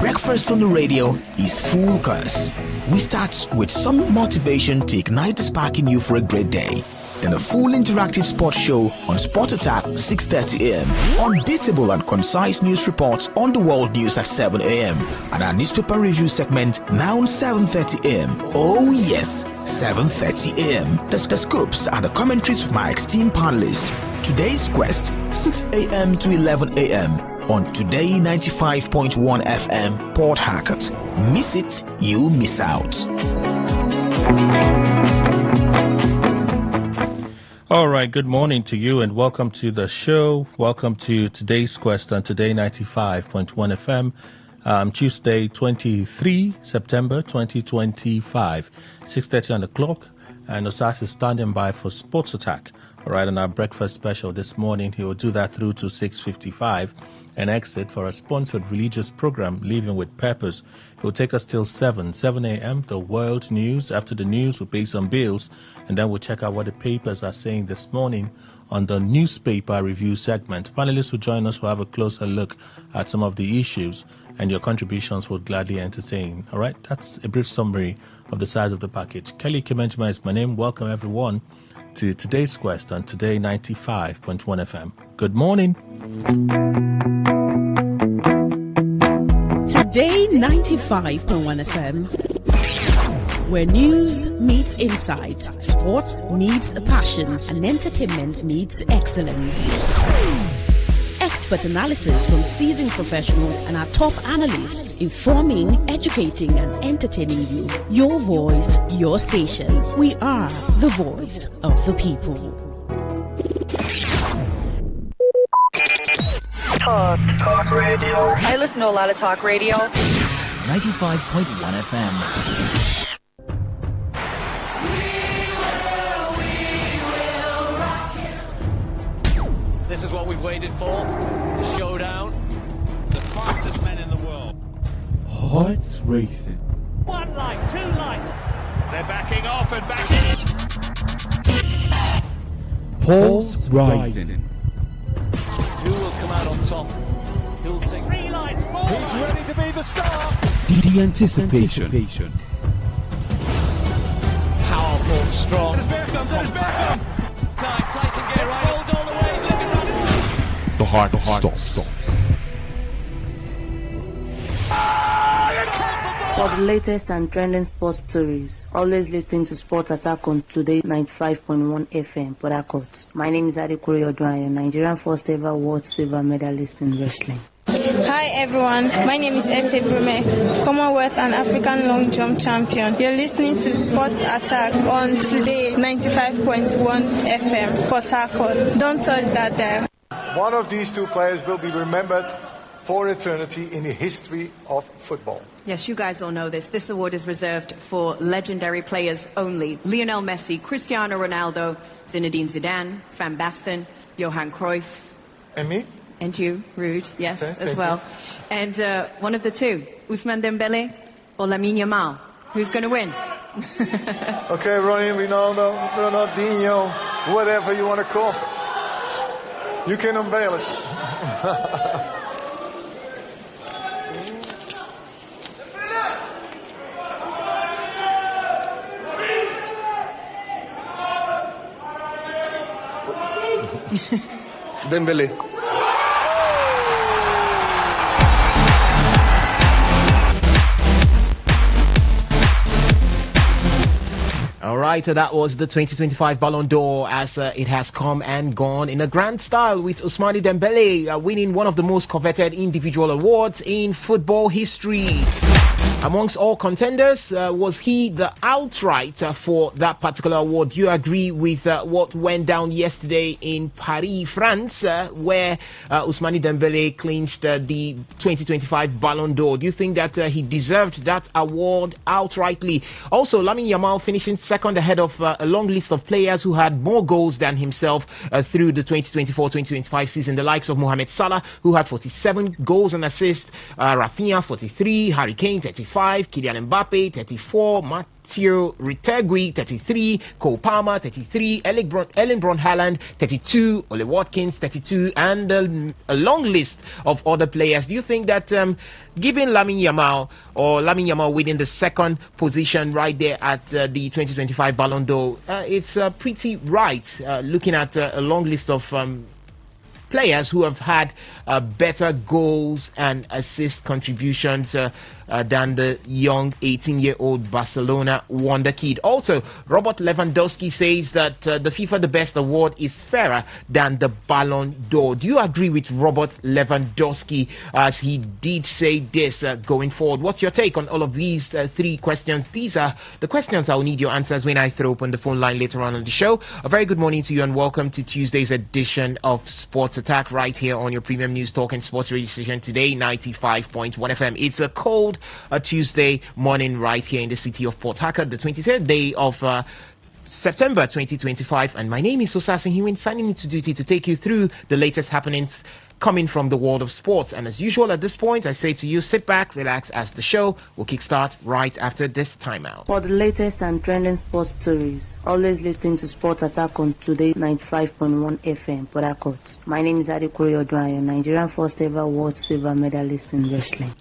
breakfast on the radio is full course. We start with some motivation to ignite the spark in you for a great day. Then a full interactive sports show on Sport Attack 6:30 a.m. Unbeatable and concise news reports on the world news at 7 a.m. And our newspaper review segment now 7:30 a.m. Oh yes, 7:30 a.m. The scoops and the commentaries of my esteemed panelists. Today's quest 6 a.m. to 11 a.m. on Today95.1 FM, Port Harcourt. Miss it, you miss out. All right, good morning to you and welcome to the show. Welcome to today's quest on Today 95.1 FM, Tuesday, 23 September 2025, 6:30 on the clock. And Osas is standing by for Sports Attack. All right, on our breakfast special this morning, he will do that through to 6:55 and exit for a sponsored religious program, Living with Purpose. It will take us till 7 a.m., the world news. After the news, we'll pay some bills, and then we'll check out what the papers are saying this morning on the newspaper review segment. Panelists will join us. We'll have a closer look at some of the issues, and your contributions will gladly entertain. All right, that's a brief summary of the size of the package. Kelly Kimenjima is my name. Welcome, everyone, to today's quest on Today 95.1 FM. Good morning. Today 95.1 FM, where news meets insight, sports meets passion, and entertainment meets excellence. Expert analysis from seasoned professionals and our top analysts, informing, educating, and entertaining you. Your voice, your station. We are the voice of the people. Talk radio. I listen to a lot of talk radio. 95.1 FM. This is what we've waited for. The showdown. The fastest men in the world. Hearts racing. One light, two lights. They're backing off and backing. Pulse rising. Who will come out on top? Who'll take 3 lights, 4 lights. He's ready to be the star. The anticipation. Powerful, strong. Compact. Tyson get right. Hold all the way. He's looking right. The heart stops. For the latest and trending sports stories, always listen to Sports Attack on Today 95.1 FM, Port Harcourt. My name is Adekuri Odwan, Nigerian first ever world silver medalist in wrestling. Hi everyone, my name is Sept, Commonwealth and African long jump champion. You're listening to Sports Attack on Today 95.1 FM, Port Harcourt. Don't touch that dial. One of these two players will be remembered for eternity in the history of football. Yes, you guys all know this. This award is reserved for legendary players only. Lionel Messi, Cristiano Ronaldo, Zinedine Zidane, Van Basten, Johan Cruyff. And me? And you, Ruud, yes, okay, as well. You. And one of the two, Ousmane Dembele or Lamine Yamal. Who's going to win? Okay, Ronnie, Ronaldo, Ronaldinho, whatever you want to call. You can unveil it. Dembele. All right, so that was the 2025 Ballon d'Or as it has come and gone in a grand style with Ousmane Dembele winning one of the most coveted individual awards in football history. Amongst all contenders, was he the outright for that particular award? Do you agree with what went down yesterday in Paris, France, where Ousmane Dembele clinched the 2025 Ballon d'Or? Do you think that he deserved that award outrightly? Also, Lamine Yamal finishing second ahead of a long list of players who had more goals than himself through the 2024-2025 season. The likes of Mohamed Salah, who had 47 goals and assists, Rafinha 43, Harry Kane 35, Kylian Mbappe 34, Theo Ritegui, 33, Cole Palmer, 33, Erling Braut Haaland, 32, Ole Watkins, 32, and a long list of other players. Do you think that giving Lamine Yamal winning the second position right there at the 2025 Ballon d'Or, it's pretty right, looking at a long list of players who have had better goals and assist contributions than the young 18-year-old Barcelona wonderkid. Also, Robert Lewandowski says that the FIFA The Best award is fairer than the Ballon d'Or. Do you agree with Robert Lewandowski as he did say this going forward? What's your take on all of these three questions? These are the questions I'll need your answers when I throw open the phone line later on the show. A very good morning to you and welcome to Tuesday's edition of Sports Attack right here on your premium news talk and sports radio station Today 95.1 FM. It's a cold Tuesday morning right here in the city of Port Harcourt, the 23rd day of September 2025, and my name is Osasin Hiwin, signing into duty to take you through the latest happenings coming from the world of sports. And as usual at this point, I say to you, sit back, relax, as the show will kickstart right after this timeout. For the latest and trending sports stories, always listening to Sports Attack on Today 95.1 FM, Port Harcourt. My name is Adekuri Odwaya, Nigerian first ever world silver medalist in wrestling.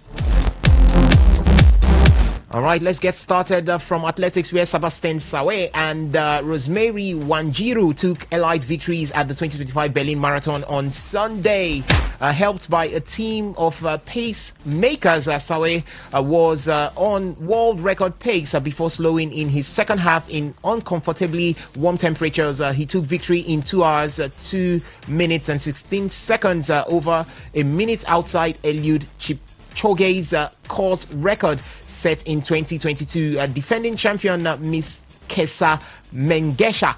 All right, let's get started from athletics, where Sebastian Sawe and Rosemary Wanjiru took elite victories at the 2025 Berlin Marathon on Sunday. Helped by a team of pacemakers, Sawe was on world record pace before slowing in his second half in uncomfortably warm temperatures. He took victory in 2 hours, 2 minutes and 16 seconds over a minute outside Eliud Kipchoge's course record set in 2022. Defending champion Miss Kesa Mengesha,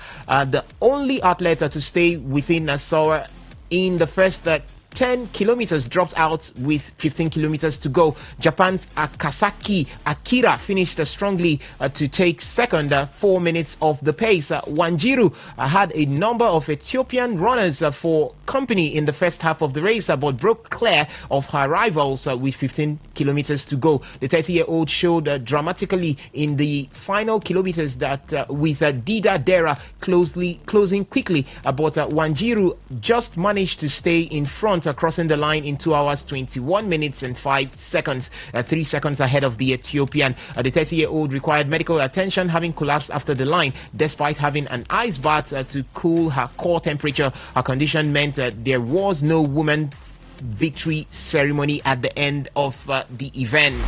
the only athlete to stay within Sawe in the first 10 kilometers, dropped out with 15 kilometers to go. Japan's Akasaki Akira finished strongly to take second, 4 minutes off the pace. Wanjiru had a number of Ethiopian runners for company in the first half of the race, but broke clear of her rivals with 15 kilometers to go. The 30-year-old showed dramatically in the final kilometers that with Dida Dera closing quickly, but Wanjiru just managed to stay in front, crossing the line in 2 hours, 21 minutes and 5 seconds, 3 seconds ahead of the Ethiopian. The 30-year-old required medical attention, having collapsed after the line. Despite having an ice bath to cool her core temperature, her condition meant there was no women's victory ceremony at the end of the event.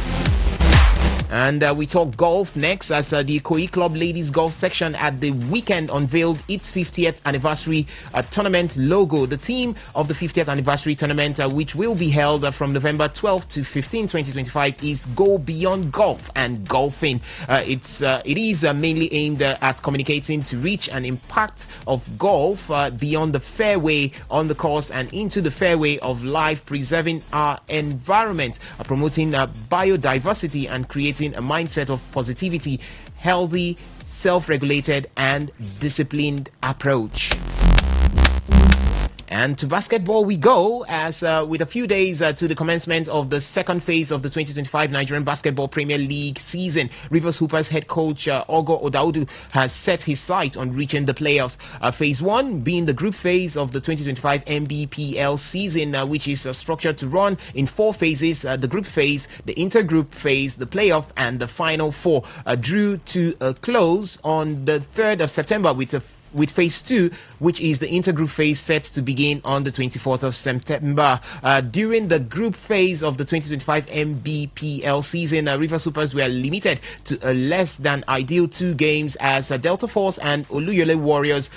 And we talk golf next, as the Koi Club Ladies Golf section at the weekend unveiled its 50th anniversary tournament logo. The theme of the 50th anniversary tournament, which will be held from November 12 to 15, 2025, is Go Beyond Golf and Golfing. It is mainly aimed at communicating to reach an impact of golf beyond the fairway on the course and into the fairway of life, preserving our environment, promoting biodiversity and creating a mindset of positivity, healthy, self-regulated and disciplined approach. And to basketball we go, as with a few days to the commencement of the second phase of the 2025 Nigerian Basketball Premier League season. Rivers Hoopers head coach Ogo Odaudu has set his sight on reaching the playoffs. Phase 1 being the group phase of the 2025 NBPL season, which is structured to run in 4 phases. The group phase, the intergroup phase, the playoff and the final 4 drew to a close on the 3rd of September with phase 2, which is the intergroup phase, set to begin on the 24th of September. During the group phase of the 2025 MBPL season, River Supers were limited to a less than ideal 2 games as Delta Force and Oluyole Warriors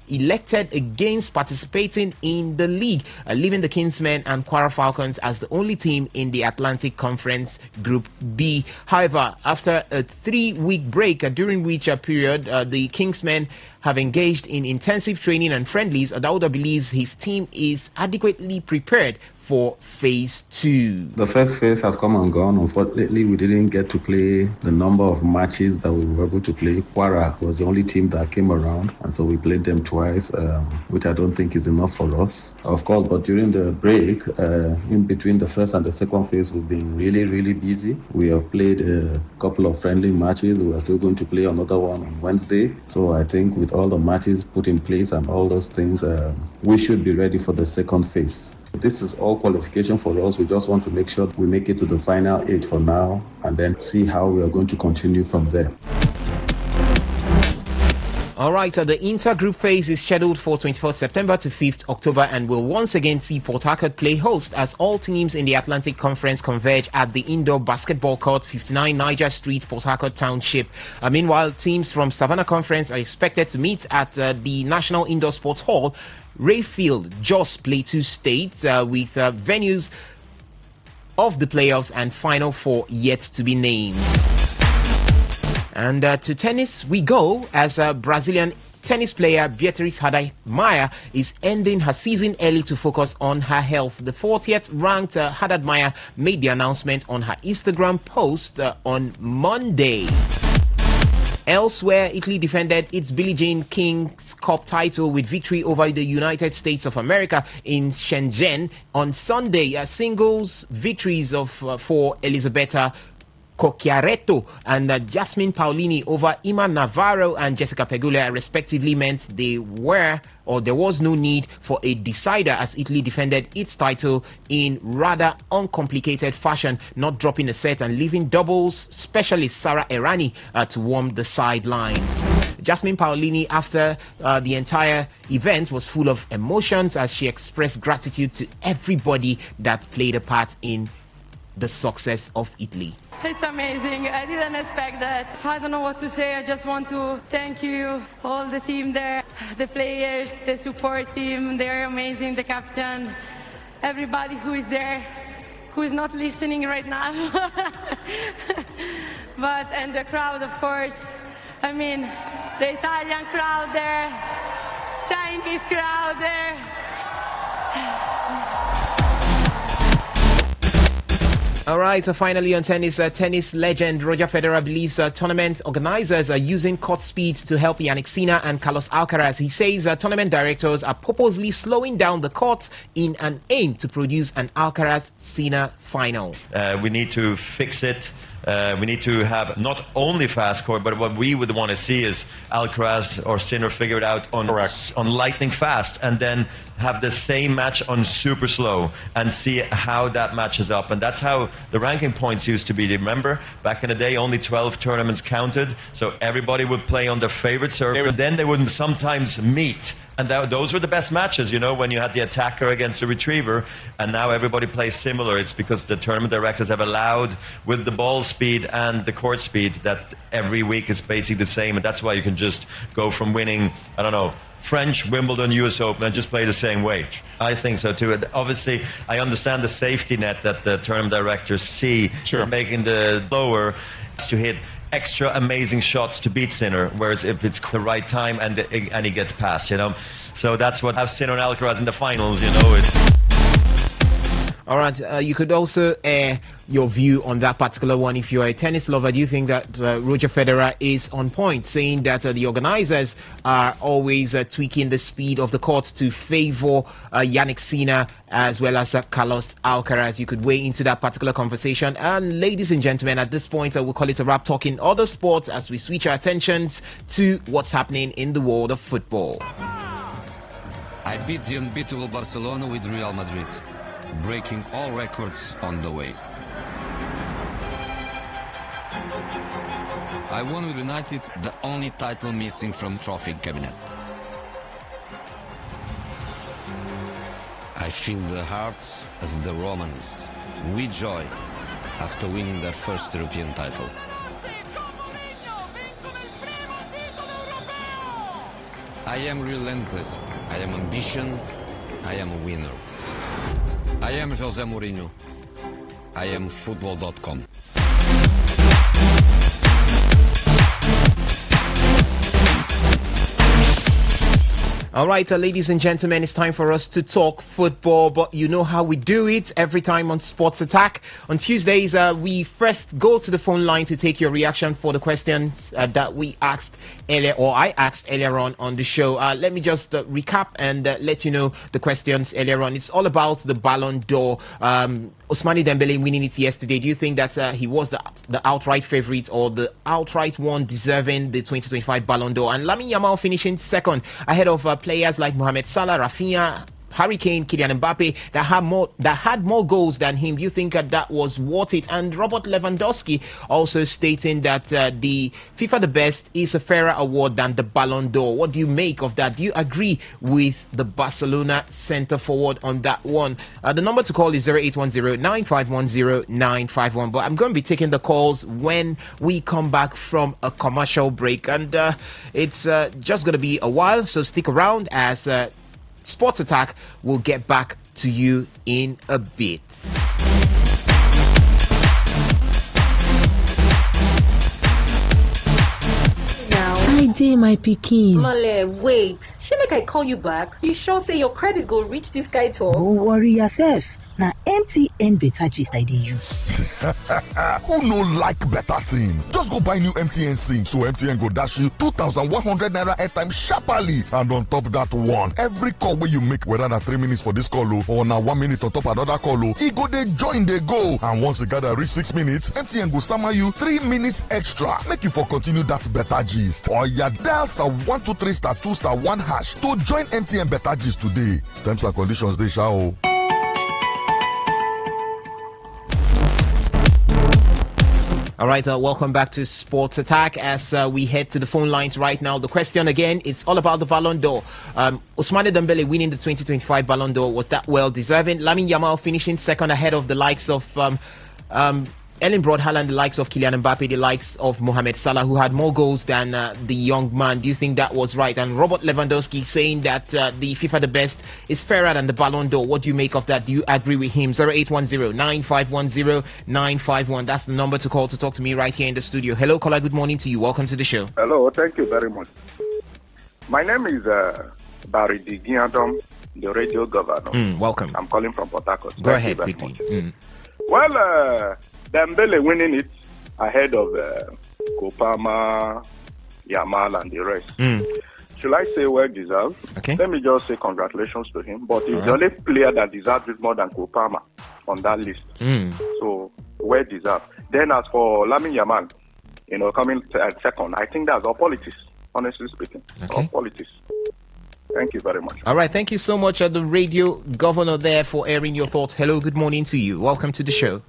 elected against participating in the league, leaving the Kingsmen and Kwara Falcons as the only team in the Atlantic Conference Group B. However, after a 3-week break, during which period the Kingsmen have engaged in intensive training and friendlies, Adauda believes his team is adequately prepared for phase 2. The first phase has come and gone. Unfortunately, we didn't get to play the number of matches that we were able to play. Kwara was the only team that came around, and so we played them twice, which I don't think is enough for us, of course. But during the break, in between the first and the second phase, we've been really, really busy. We have played a couple of friendly matches. We are still going to play another one on Wednesday. So I think with all the matches put in place and all those things, we should be ready for the second phase. This is all qualification for us. We just want to make sure we make it to the final 8 for now and then see how we are going to continue from there. All right, the inter-group phase is scheduled for 24th September to 5th October and will once again see Port Harcourt play host as all teams in the Atlantic Conference converge at the indoor basketball court, 59 Niger Street, Port Harcourt Township. Meanwhile, teams from Savannah Conference are expected to meet at the National Indoor Sports Hall, Rayfield, Jos Plateau State, with venues of the playoffs and Final Four yet to be named. And to tennis we go, as Brazilian tennis player Beatriz Haddad Maia is ending her season early to focus on her health. The 40th ranked Haddad Maia made the announcement on her Instagram post on Monday. Elsewhere, Italy defended its Billie Jean King's Cup title with victory over the United States of America in Shenzhen on Sunday. Singles victories for Elisabetta Cocchiaretto and Jasmine Paolini over Ima Navarro and Jessica Pegula respectively meant there was no need for a decider as Italy defended its title in rather uncomplicated fashion, not dropping a set and leaving doubles specialist Sara Errani to warm the sidelines. Jasmine Paolini, after the entire event, was full of emotions as she expressed gratitude to everybody that played a part in the success of Italy. It's amazing. I didn't expect that. I don't know what to say. I just want to thank you, all the team there, the players, the support team. They're amazing, the captain, everybody who is there, who is not listening right now. And the crowd, of course. I mean, the Italian crowd there, Chinese crowd there. All right, so finally on tennis, tennis legend Roger Federer believes tournament organizers are using court speed to help Yannick Sinner and Carlos Alcaraz. He says tournament directors are purposely slowing down the court in an aim to produce an Alcaraz-Sinner final. We need to fix it. We need to have not only fast court, but what we would want to see is Alcaraz or Sinner figure it out on lightning fast, and then have the same match on super slow and see how that matches up. And that's how the ranking points used to be. Remember, back in the day, only 12 tournaments counted, so everybody would play on their favorite server. Then they would sometimes meet. And those were the best matches, you know, when you had the attacker against the retriever. And now everybody plays similar. It's because the tournament directors have allowed, with the ball speed and the court speed, that every week is basically the same. And that's why you can just go from winning, I don't know, French, Wimbledon, US Open, and just play the same way. I think so too. And obviously, I understand the safety net that the tournament directors see, making the lower to hit extra amazing shots to beat Sinner, whereas if it's the right time and he gets past, you know. So that's what have Sinner and Alcaraz in the finals, you know. All right, you could also air your view on that particular one. If you're a tennis lover, do you think that Roger Federer is on point, saying that the organizers are always tweaking the speed of the court to favor Yannick Sinner as well as Carlos Alcaraz? You could weigh into that particular conversation. And ladies and gentlemen, at this point, we'll call it a wrap, talking other sports as we switch our attentions to what's happening in the world of football. I beat the unbeatable Barcelona with Real Madrid, breaking all records on the way. I won with United the only title missing from trophy cabinet. I fill the hearts of the Romans with joy after winning their first European title. I am relentless, I am ambition, I am a winner. I am José Mourinho. I am football.com. All right, ladies and gentlemen, it's time for us to talk football, but you know how we do it every time on Sports Attack. On Tuesdays, we first go to the phone line to take your reaction for the questions that we asked earlier, or I asked earlier on the show. Let me just recap and let you know the questions earlier on. It's all about the Ballon d'Or. Ousmane Dembele winning it yesterday. Do you think that he was the outright favourite or the outright one deserving the 2025 Ballon d'Or? And Lamine Yamal finishing second ahead of players like Mohamed Salah, Rafinha, Harry Kane, Kylian Mbappe that had more goals than him. Do you think that was worth it? And Robert Lewandowski also stating that the FIFA the Best is a fairer award than the Ballon d'Or. What do you make of that? Do you agree with the Barcelona centre forward on that one? The number to call is 0810-9510-951. But I'm going to be taking the calls when we come back from a commercial break. And it's just going to be a while, so stick around as Sports Attack will get back to you in a bit. I did, my pikin. Male, wait. She make I call you back. You sure say your credit go reach this guy too? Don't worry yourself. Now MTN better gist I dey use. Who no like better thing? Just go buy new MTN SIM so MTN go dash you 2,100 naira airtime sharply, and on top that one, every call where you make, whether na 3 minutes for this call or na 1 minute on top another call, e go dey join dey go. And once you gather reach 6 minutes, MTN go sama you 3 minutes extra. Make you for continue that better gist. Or ya dial *123*2*1# to join MTN better gist today. Terms and conditions dey sha o. All right, welcome back to Sports Attack as we head to the phone lines right now. The question again, it's all about the Ballon d'Or. Ousmane Dembele winning the 2025 Ballon d'Or, was that well deserving? Lamine Yamal finishing second ahead of the likes of Erling Braut Haaland, the likes of Kylian Mbappe, the likes of Mohamed Salah, who had more goals than the young man. Do you think that was right? And Robert Lewandowski saying that the FIFA the Best is fairer than the Ballon d'Or. What do you make of that? Do you agree with him? 0810-9510-951. That's the number to call to talk to me right here in the studio. Hello, caller. Good morning to you. Welcome to the show. Hello. Thank you very much. My name is Barry Digiadom, the radio governor. Welcome. I'm calling from Port Harcourt. Go ahead quickly. Well, Dembele winning it ahead of Kopama, Yamal, and the rest. Should I say well deserved? Okay. Let me just say congratulations to him. But he's the only player that deserves it more than Kopama on that list. So well deserved. Then as for Lamine Yamal, coming second, I think that's all politics. Honestly speaking, all politics. Thank you very much. All right, thank you so much, the radio governor there, for airing your thoughts. Hello, good morning to you. Welcome to the show.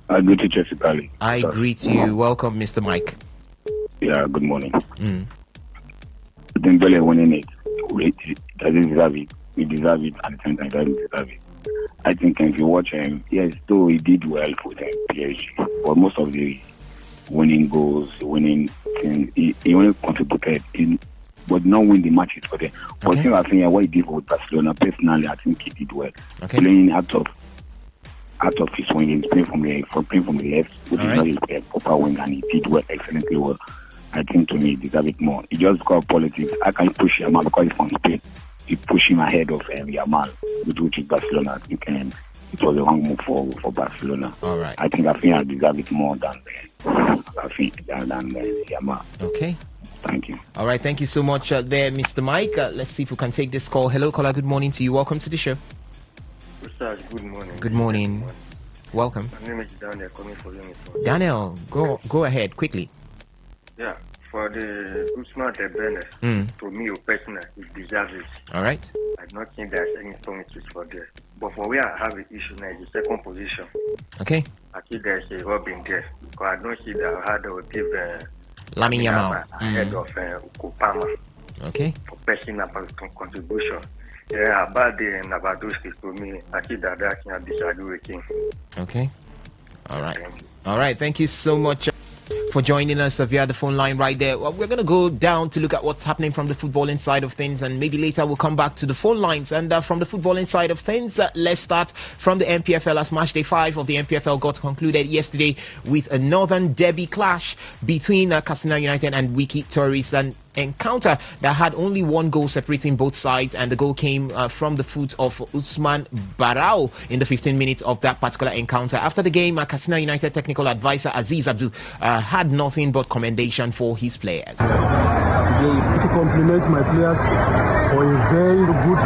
I greet you, Jesse Pally. I greet you. Welcome, Mr. Mike. Yeah, good morning. Dembele winning it. Does he deserve it? He deserves it, at the same time, he doesn't deserve it. I think if you watch him, yes, though he did well for them, PSG, but most of the winning goals, winning things, he only contributed in, but not win the matches for them. But I think what he did for Barcelona, personally, I think he did well. Playing out of his wing, playing from the left, which is not his proper wing, and he did well, excellently well. I think to me, he deserves it more. He just got politics. I can push Yamal because he's from Spain. He pushed him ahead of Yamal, which is Barcelona. I think it was a wrong move for Barcelona. All right. I think Rafinha deserves it more than Yamal. Okay. Thank you. All right, thank you so much there, Mr. Mike. Let's see if we can take this call. Hello, caller. Good morning to you. Welcome to the show. Good morning. Good morning. Welcome. My name is Daniel, coming for you. Daniel, go ahead quickly. Yeah, for the Ousmane Dembele, to me personally, he deserves it. All right. I don't think there's any promises for there. But for where I have an issue now, is the second position. Okay. I think there's a Robin there because I don't see that how they will give Lamine Yamal ahead of Kopama. Okay. For personal contribution. Yeah, about the Lewandowski, to me, I think that I can disagree with him. Okay. All right. All right. Thank you so much for joining us via the phone line right there. Well, we're going to go down to look at what's happening from the footballing side of things, and maybe later we'll come back to the phone lines. And from the footballing side of things, let's start from the MPFL, as match day 5 of the MPFL got concluded yesterday with a Northern Derby clash between Katsina United and Wiki Tourists. And encounter that had only one goal separating both sides, and the goal came from the foot of Usman Barao in the 15 minutes of that particular encounter. After the game, Katsina United technical advisor Aziz Abdu had nothing but commendation for his players. Today, to compliment my players for a very good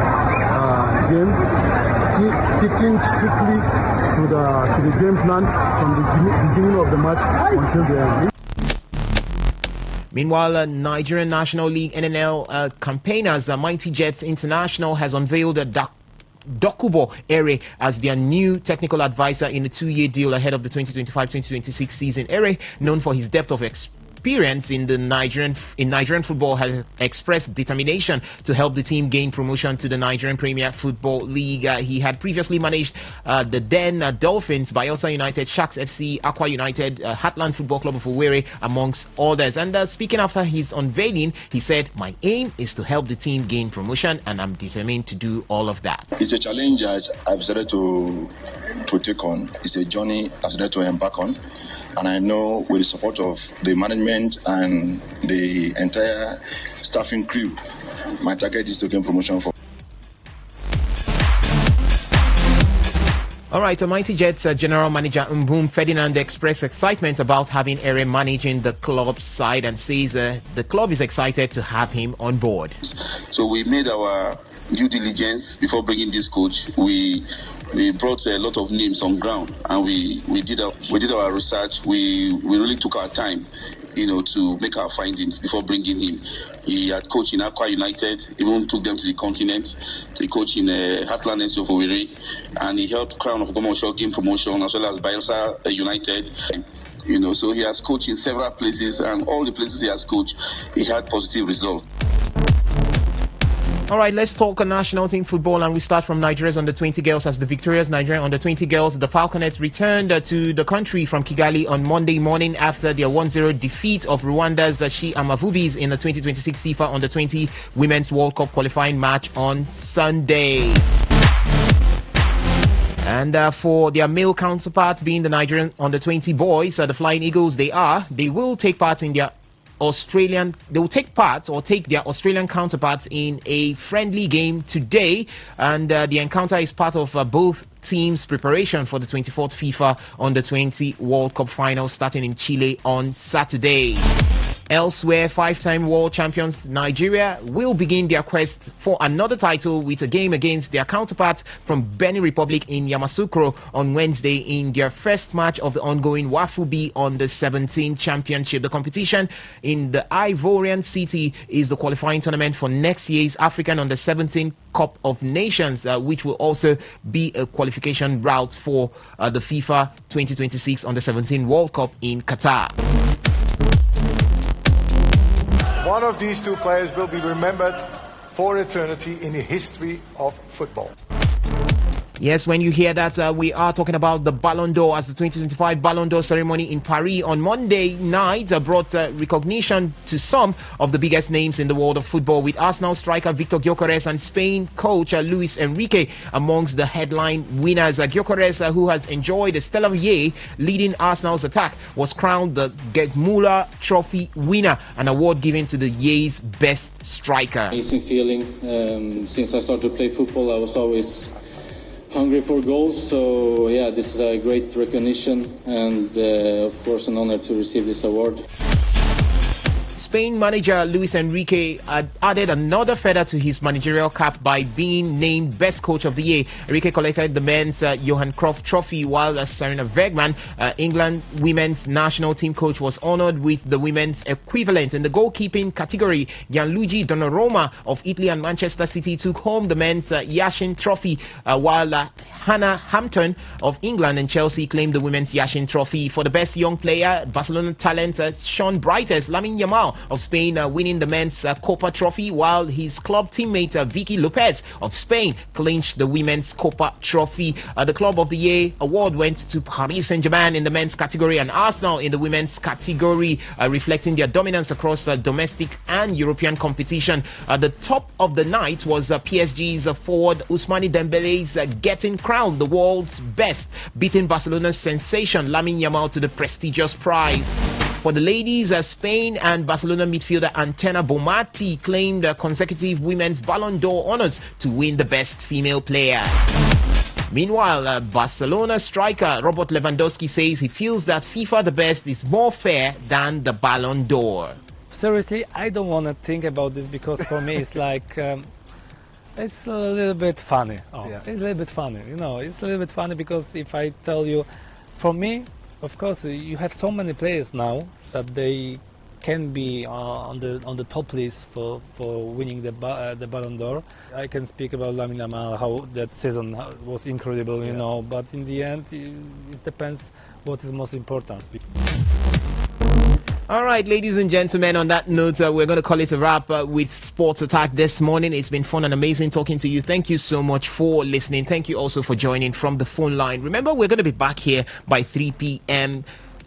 game, sticking strictly to the game plan from the beginning of the match until the end. Meanwhile, Nigerian National League NNL campaigners Mighty Jets International has unveiled Dokubo Ere as their new technical advisor in a 2-year deal ahead of the 2025-2026 season. Ere, known for his depth of experience in Nigerian football, has expressed determination to help the team gain promotion to the Nigerian Premier Football League. He had previously managed the then Dolphins, Bayelsa United, Sharks FC, Aqua United, Heartland Football Club of Owerri, amongst others. And speaking after his unveiling, he said, "My aim is to help the team gain promotion, and I'm determined to do all of that." It's a challenge I've decided to take on. It's a journey I've decided to embark on. And I know with the support of the management and the entire staffing crew, my target is to gain promotion for. All right, Mighty Jets General Manager Mbum Ferdinand expressed excitement about having Ere managing the club's side and says the club is excited to have him on board. So we made our due diligence before bringing this coach. We brought a lot of names on ground, and we did our research. We really took our time, to make our findings before bringing him. He had coached in Aqua United, even took them to the continent. He coached in Heartland FC of Owerri, and he helped Crown of Ogbomoso gain promotion, as well as Bayelsa United. So he has coached in several places, and all the places he has coached, he had positive results. All right, let's talk national team football, and we start from Nigeria's under-20 girls. As the victorious Nigerian under-20 girls, the Falconets returned to the country from Kigali on Monday morning after their 1-0 defeat of Rwanda's Shi Amavubis in the 2026 FIFA Under-20 Women's World Cup qualifying match on Sunday. And for their male counterpart, being the Nigerian under-20 boys, the Flying Eagles, they will take part in their they will take their Australian counterparts in a friendly game today, and the encounter is part of both teams' preparation for the 24th FIFA Under-20 World Cup final starting in Chile on Saturday. Elsewhere, 5-time world champions Nigeria will begin their quest for another title with a game against their counterparts from Benin Republic in Yamoussoukro on Wednesday in their first match of the ongoing WAFU Under-17 Championship. The competition in the Ivorian city is the qualifying tournament for next year's African Under-17 Cup of Nations, which will also be a qualification route for the FIFA 2026 Under-17 World Cup in Qatar. One of these two players will be remembered for eternity in the history of football. Yes, when you hear that, we are talking about the Ballon d'Or, as the 2025 Ballon d'Or ceremony in Paris on Monday night brought recognition to some of the biggest names in the world of football, with Arsenal striker Victor Gyökeres and Spain coach Luis Enrique amongst the headline winners. Gyökeres, who has enjoyed a stellar year leading Arsenal's attack, was crowned the Getmuller Trophy winner, an award given to the year's best striker. Amazing feeling. Since I started to play football, I was always hungry for goals, so yeah, this is a great recognition, and of course an honor to receive this award. Spain manager Luis Enrique added another feather to his managerial cap by being named Best Coach of the Year. Enrique collected the men's Johan Cruyff Trophy, while Sarina Bergman, England women's national team coach, was honored with the women's equivalent. In the goalkeeping category, Gianluigi Donnarumma of Italy and Manchester City took home the men's Yashin Trophy, while Hannah Hampton of England and Chelsea claimed the women's Yashin Trophy. For the best young player, Barcelona talent Sean Brightes Lamine Yamal of Spain winning the men's Copa Trophy, while his club teammate Vicky Lopez of Spain clinched the women's Copa Trophy. The Club of the Year award went to Paris Saint-Germain in the men's category and Arsenal in the women's category, reflecting their dominance across domestic and European competition. The top of the night was PSG's forward Ousmane Dembele's getting crowned the world's best, beating Barcelona's sensation Lamine Yamal to the prestigious prize. For the ladies, Spain and Barcelona midfielder Antena Bonmati claimed consecutive women's Ballon d'Or honors to win the best female player. Meanwhile, Barcelona striker Robert Lewandowski says he feels that FIFA the Best is more fair than the Ballon d'Or. Seriously, I don't want to think about this because for me it's like it's a little bit funny. It's a little bit funny, it's a little bit funny because if I tell you, for me, of course, you have so many players now that they can be on the top list for winning the Ballon d'Or. I can speak about Lamine Yamal, how that season was incredible, but in the end, it depends what is most important. All right, ladies and gentlemen, on that note, we're going to call it a wrap with Sports Attack this morning. It's been fun and amazing talking to you. Thank you so much for listening. Thank you also for joining from the phone line. Remember, we're going to be back here by 3 p.m.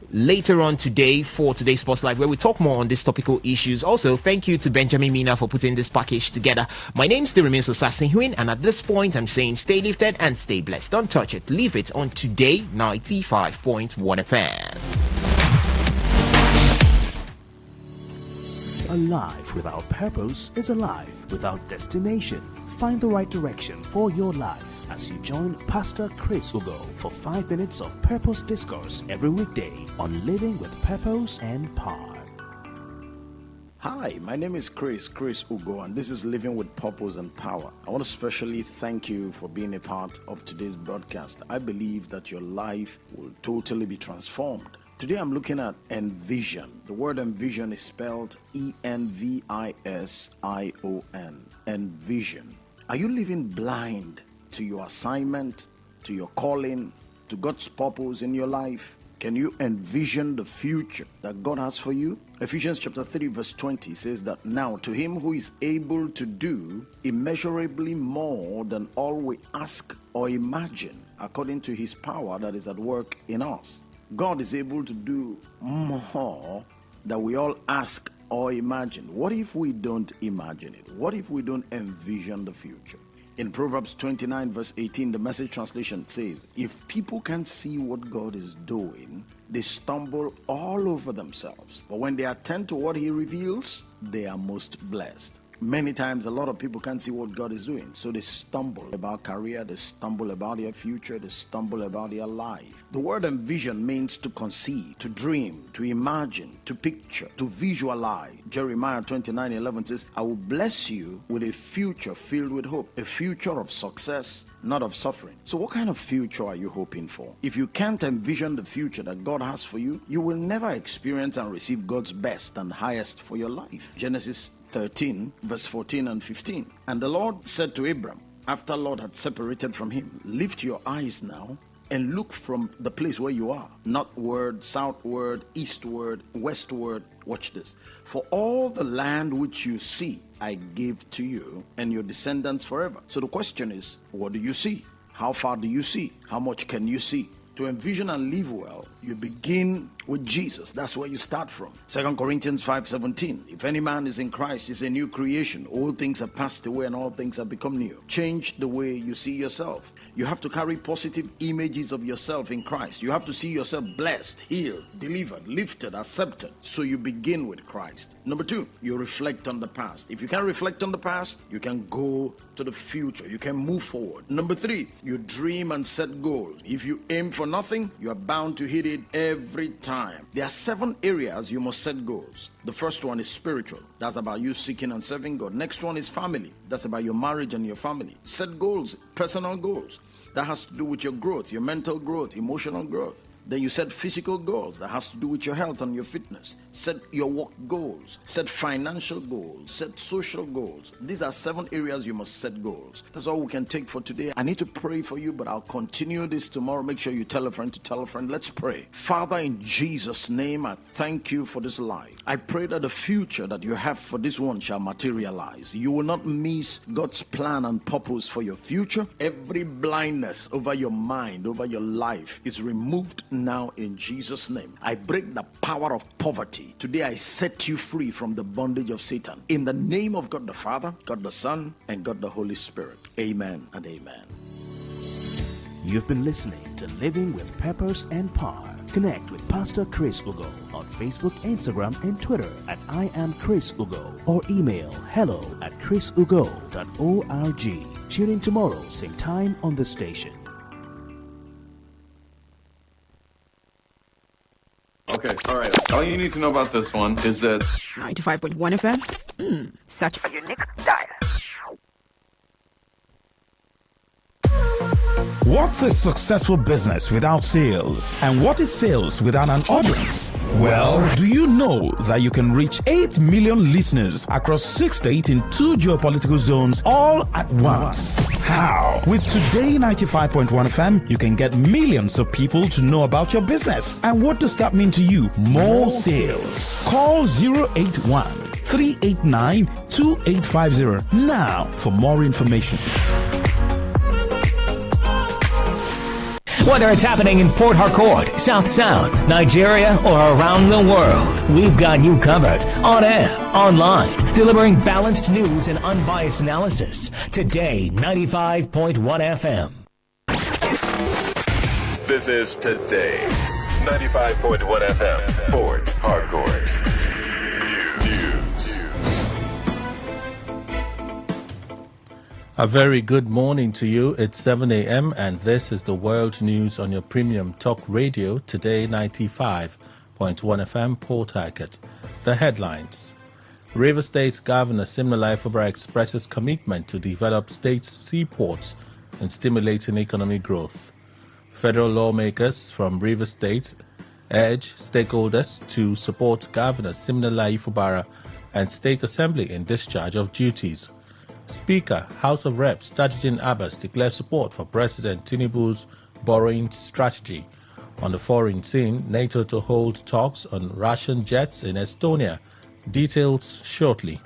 later on today for today's Sports Live, where we talk more on these topical issues. Also, thank you to Benjamin Mina for putting this package together. My name still remains Osasin Huin, and at this point, I'm saying stay lifted and stay blessed. Don't touch it. Leave it on Today 95.1 FM. A life without purpose is a life without destination. Find the right direction for your life as you join Pastor Chris Ugo for 5 minutes of purpose discourse every weekday on Living with Purpose and Power. Hi, my name is Chris Ugo, and this is Living with Purpose and Power. I want to especially thank you for being a part of today's broadcast. I believe that your life will totally be transformed. Today I'm looking at envision. The word envision is spelled E-N-V-I-S-I-O-N. Envision. Are you living blind to your assignment, to your calling, to God's purpose in your life? Can you envision the future that God has for you? Ephesians chapter 3 verse 20 says that now to him who is able to do immeasurably more than all we ask or imagine, according to his power that is at work in us. God is able to do more than we all ask or imagine. What if we don't imagine it? What if we don't envision the future? In Proverbs 29 verse 18, the Message translation says, if people can't see what God is doing, they stumble all over themselves. But when they attend to what he reveals, they are most blessed. Many times, a lot of people can't see what God is doing, so they stumble about career, they stumble about their future, they stumble about their life. The word envision means to conceive, to dream, to imagine, to picture, to visualize. Jeremiah 29:11 says, I will bless you with a future filled with hope, a future of success, not of suffering. So what kind of future are you hoping for? If you can't envision the future that God has for you, you will never experience and receive God's best and highest for your life. Genesis 13 verse 14 and 15. And the Lord said to Abram, after Lot had separated from him, lift your eyes now and look from the place where you are, northward, southward, eastward, westward. Watch this. For all the land which you see, I give to you and your descendants forever. So the question is, what do you see? How far do you see? How much can you see? To envision and live well, you begin with Jesus. That's where you start from. 2 Corinthians 5:17. If any man is in Christ, he's a new creation. All things have passed away and all things have become new. Change the way you see yourself. You have to carry positive images of yourself in Christ. You have to see yourself blessed, healed, delivered, lifted, accepted. So you begin with Christ. Number 2, you reflect on the past. If you can reflect on the past, you can go to the future. You can move forward. Number 3, you dream and set goals. If you aim for nothing, you are bound to hit it every time. There are 7 areas you must set goals. The first one is spiritual. That's about you seeking and serving God. Next one is family. That's about your marriage and your family. Set goals, personal goals. That has to do with your growth, your mental growth, emotional growth. Then you set physical goals. That has to do with your health and your fitness. Set your work goals. Set financial goals. Set social goals. These are 7 areas you must set goals. That's all we can take for today. I need to pray for you, but I'll continue this tomorrow. Make sure you tell a friend to tell a friend. Let's pray. Father, in Jesus' name, I thank you for this life. I pray that the future that you have for this one shall materialize. You will not miss God's plan and purpose for your future. Every blindness over your mind, over your life is removed now in Jesus' name. I break the power of poverty. Today I set you free from the bondage of Satan. In the name of God the Father, God the Son, and God the Holy Spirit. Amen and amen. You've been listening to Living with Purpose and Power Connect with Pastor Chris Ugo on Facebook, Instagram, and Twitter at I am Chris Ugo, or email hello@chrisugo.org. Tune in tomorrow, same time on the station. Okay, all right. All you need to know about this one is that 95.1 FM. Such a unique dial. What's a successful business without sales? And what is sales without an audience? Well, do you know that you can reach 8 million listeners across 6 states in 2 geopolitical zones all at once? How? With Today 95.1 FM, you can get millions of people to know about your business. And what does that mean to you? More sales. Call 081 389 2850 now for more information. Whether it's happening in Port Harcourt, South, Nigeria, or around the world, we've got you covered. On air, online, delivering balanced news and unbiased analysis. Today, 95.1 FM. This is Today, 95.1 FM, Port Harcourt. News. A very good morning to you. It's 7 a.m. and this is the world news on your premium talk radio, Today 95.1 FM, Port Harcourt. The headlines. River State Governor Siminalayi Fubara expresses commitment to develop state seaports and stimulating economic growth. Federal lawmakers from River State urge stakeholders to support Governor Siminalayi Fubara and State Assembly in discharge of duties. Speaker, House of Reps Tajudeen Abbas declares support for President Tinubu's borrowing strategy. On the foreign scene, NATO to hold talks on Russian jets in Estonia. Details shortly.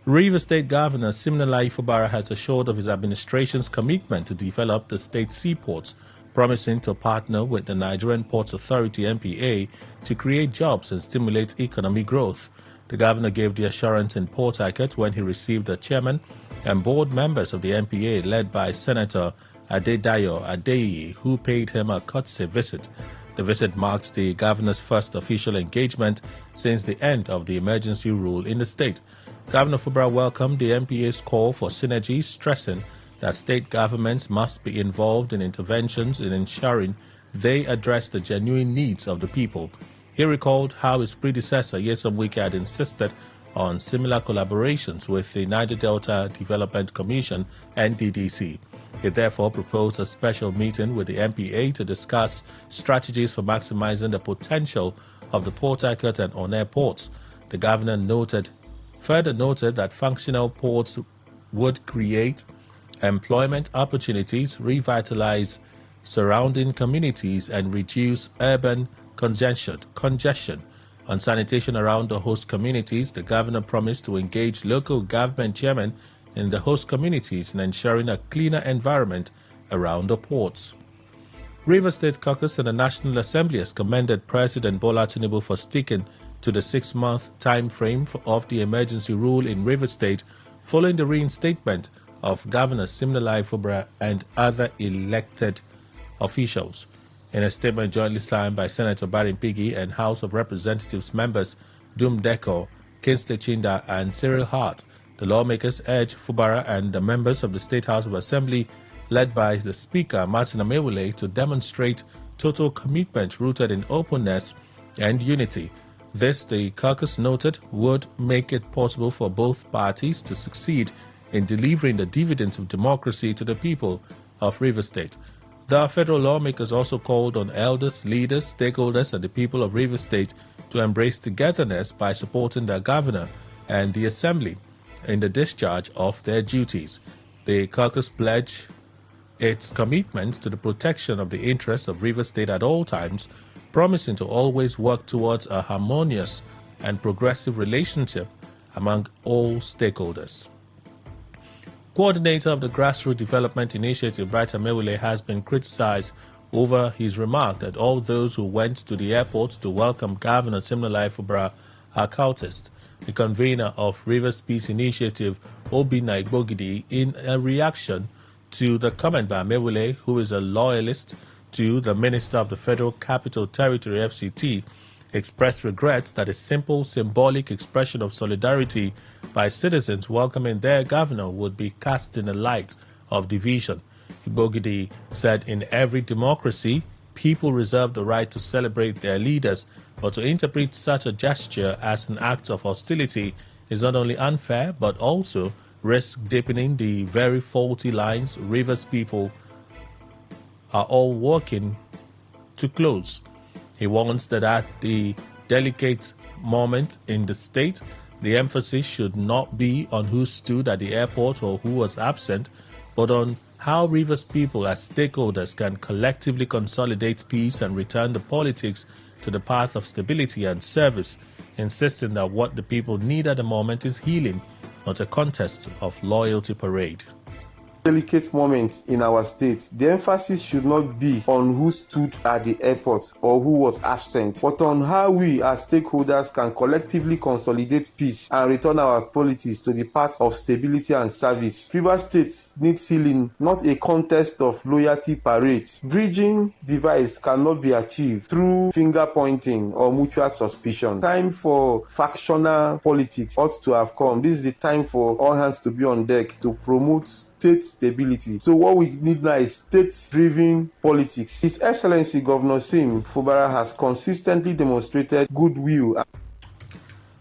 River State Governor Siminalayi Fubara has assured of his administration's commitment to develop the state seaports, promising to partner with the Nigerian Ports Authority (NPA) to create jobs and stimulate economic growth. The governor gave the assurance in Port Harcourt when he received the chairman and board members of the NPA led by Senator Adedayo Adeyi, who paid him a courtesy visit. The visit marked the governor's first official engagement since the end of the emergency rule in the state. Governor Fubara welcomed the NPA's call for synergy, stressing that state governments must be involved in interventions in ensuring they address the genuine needs of the people. He recalled how his predecessor, Nyesom Wike, had insisted on similar collaborations with the Niger Delta Development Commission, NDDC. He therefore proposed a special meeting with the NPA to discuss strategies for maximizing the potential of the Port Harcourt and Onne ports. The governor further noted that functional ports would create employment opportunities, revitalize surrounding communities, and reduce urban congestion. On sanitation around the host communities, the governor promised to engage local government chairmen in the host communities in ensuring a cleaner environment around the ports. River State Caucus and the National Assembly has commended President Bola Tinubu for sticking to the 6-month time frame of the emergency rule in River State following the reinstatement of Governor Siminalayi Fubara and other elected officials. In a statement jointly signed by Senator Barry Piggy and House of Representatives members Dum Deko, Kingsley Chinda, and Cyril Hart, the lawmakers urged Fubara and the members of the State House of Assembly, led by the Speaker Martin Amewule, to demonstrate total commitment rooted in openness and unity. This, the caucus noted, would make it possible for both parties to succeed in delivering the dividends of democracy to the people of River State. The federal lawmakers also called on elders, leaders, stakeholders, and the people of River State to embrace togetherness by supporting the governor and the assembly in the discharge of their duties. The caucus pledged its commitment to the protection of the interests of River State at all times, promising to always work towards a harmonious and progressive relationship among all stakeholders. Coordinator of the Grassroots Development Initiative, Bright Amewule, has been criticized over his remark that all those who went to the airport to welcome Governor Siminalayi Fubara are cultists. The convener of Rivers Peace Initiative, Obinna Igbogidi, in a reaction to the comment by Amewule, who is a loyalist to the Minister of the Federal Capital Territory, FCT, expressed regret that a simple symbolic expression of solidarity by citizens welcoming their governor would be cast in a light of division. Ibogidi said in every democracy, people reserve the right to celebrate their leaders, but to interpret such a gesture as an act of hostility is not only unfair, but also risks deepening the very faulty lines Rivers people are all working to close. He warns that at the delicate moment in the state, the emphasis should not be on who stood at the airport or who was absent, but on how Rivers people as stakeholders can collectively consolidate peace and return the politics to the path of stability and service, insisting that what the people need at the moment is healing, not a contest of loyalty parade. Delicate moments in our state, the emphasis should not be on who stood at the airport or who was absent, but on how we as stakeholders can collectively consolidate peace and return our politics to the path of stability and service. Rivers State needs healing, not a contest of loyalty parades. Bridging divides cannot be achieved through finger pointing or mutual suspicion. Time for factional politics ought to have come. This is the time for all hands to be on deck to promote state stability. So what we need now is state-driven politics. His Excellency Governor Sim Fubara has consistently demonstrated goodwill.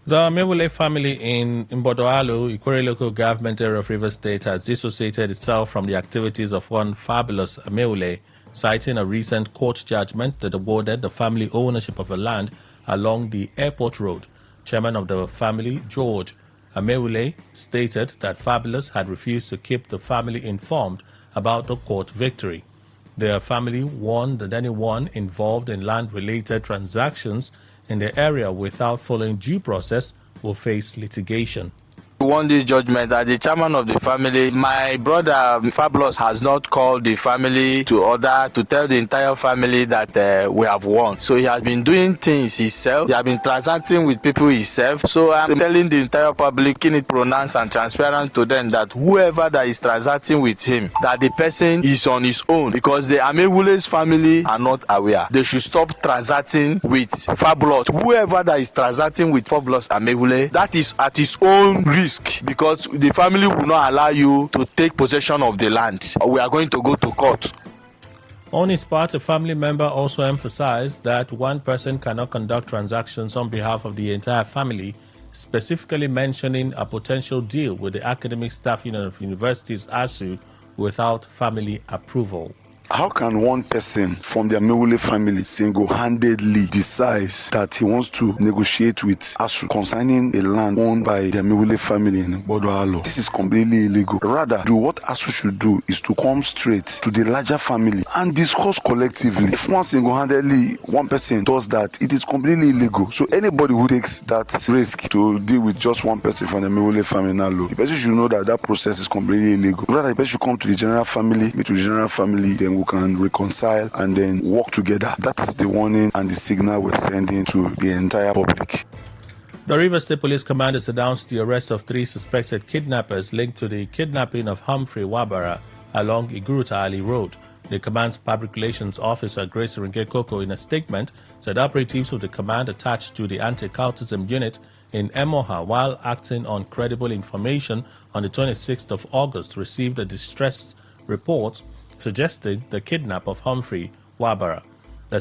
The Amewule family in Mbodoalo, Ikore local government area of Rivers State, has dissociated itself from the activities of one fabulous Amewule, citing a recent court judgment that awarded the family ownership of a land along the airport road. Chairman of the family, George Amewule, stated that Fabulous had refused to keep the family informed about the court victory. Their family warned that anyone involved in land-related transactions in the area without following due process will face litigation. Won this judgment as the chairman of the family. My brother Fabulous has not called the family to order to tell the entire family that we have won. So he has been doing things himself. He has been transacting with people himself. So I'm telling the entire public, making it pronounced and transparent to them that whoever that is transacting with him, that the person is on his own, because the Amewule's family are not aware. They should stop transacting with Fabulous. Whoever that is transacting with Fabulous Amewule, that is at his own risk, because the family will not allow you to take possession of the land. We are going to go to court. On its part, a family member also emphasized that one person cannot conduct transactions on behalf of the entire family, specifically mentioning a potential deal with the Academic Staff Union of Universities, ASU, without family approval. How can one person from the Amewule family single-handedly decide that he wants to negotiate with ASU concerning a land owned by the Amewule family in Bodoalo? This is completely illegal. Rather, what ASU should do is to come straight to the larger family and discuss collectively. If one single-handedly, one person does that, it is completely illegal. So anybody who takes that risk to deal with just one person from the Amewule family now, the person should know that that process is completely illegal. Rather, the person should come to the general family, meet with the general family, then we can reconcile and then work together. That is the warning and the signal we're sending to the entire public. The Rivers State Police Command has announced the arrest of 3 suspected kidnappers linked to the kidnapping of Humphrey Wabara along Iguruta Ali Road. The command's public relations officer, Grace Ringekoko, in a statement, said operatives of the command attached to the anti-cultism unit in Emoha, while acting on credible information on the 26th of August, received a distress report suggesting the kidnap of Humphrey Wabara. The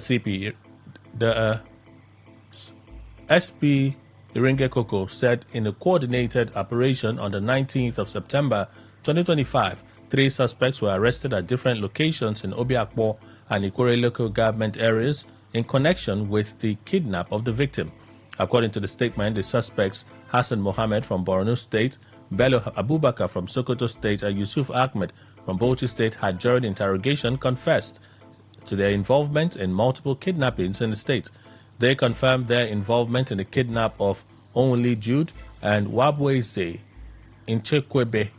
SP Iringekoko said in a coordinated operation on the 19th of September 2025, 3 suspects were arrested at different locations in Obiakpo and Ikore local government areas in connection with the kidnap of the victim. According to the statement, the suspects, Hassan Mohammed from Borno State, Bello Abubakar from Sokoto State, and Yusuf Ahmed from Bauchi State, had during interrogation confessed to their involvement in multiple kidnappings in the state. They confirmed their involvement in the kidnap of Only Jude and Wabweze in Chekwebe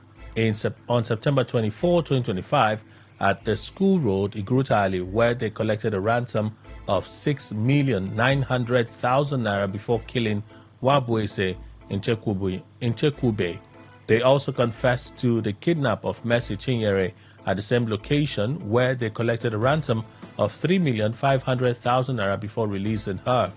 on September 24, 2025 at the School Road, Iguruta Ali, where they collected a ransom of 6,900,000 naira before killing Wabweze in Chekwube. They also confessed to the kidnap of Mercy Chinyere at the same location, where they collected a ransom of 3,500,000 naira before releasing her.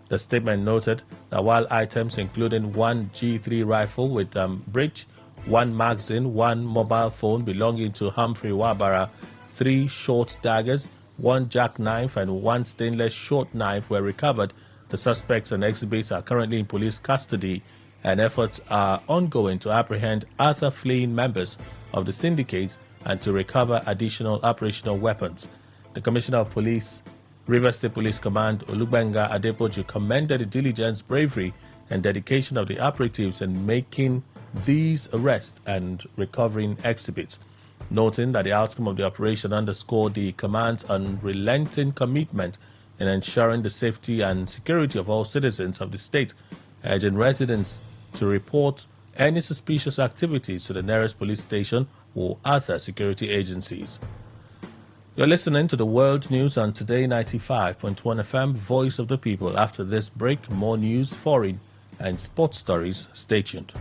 The statement noted that while items including one G3 rifle with breech, one magazine, one mobile phone belonging to Humphrey Wabara, 3 short daggers, one jackknife and one stainless short knife were recovered, the suspects and exhibits are currently in police custody, and efforts are ongoing to apprehend other fleeing members of the syndicate and to recover additional operational weapons. The Commissioner of Police, Rivers State Police Command Olugbenga Adepoju, commended the diligence, bravery, and dedication of the operatives in making these arrests and recovering exhibits, noting that the outcome of the operation underscored the command's unrelenting commitment in ensuring the safety and security of all citizens of the state, urging residents to report any suspicious activities to the nearest police station or other security agencies. You're listening to the World News on Today 95.1 FM, Voice of the People. After this break, more news, foreign and sports stories. Stay tuned.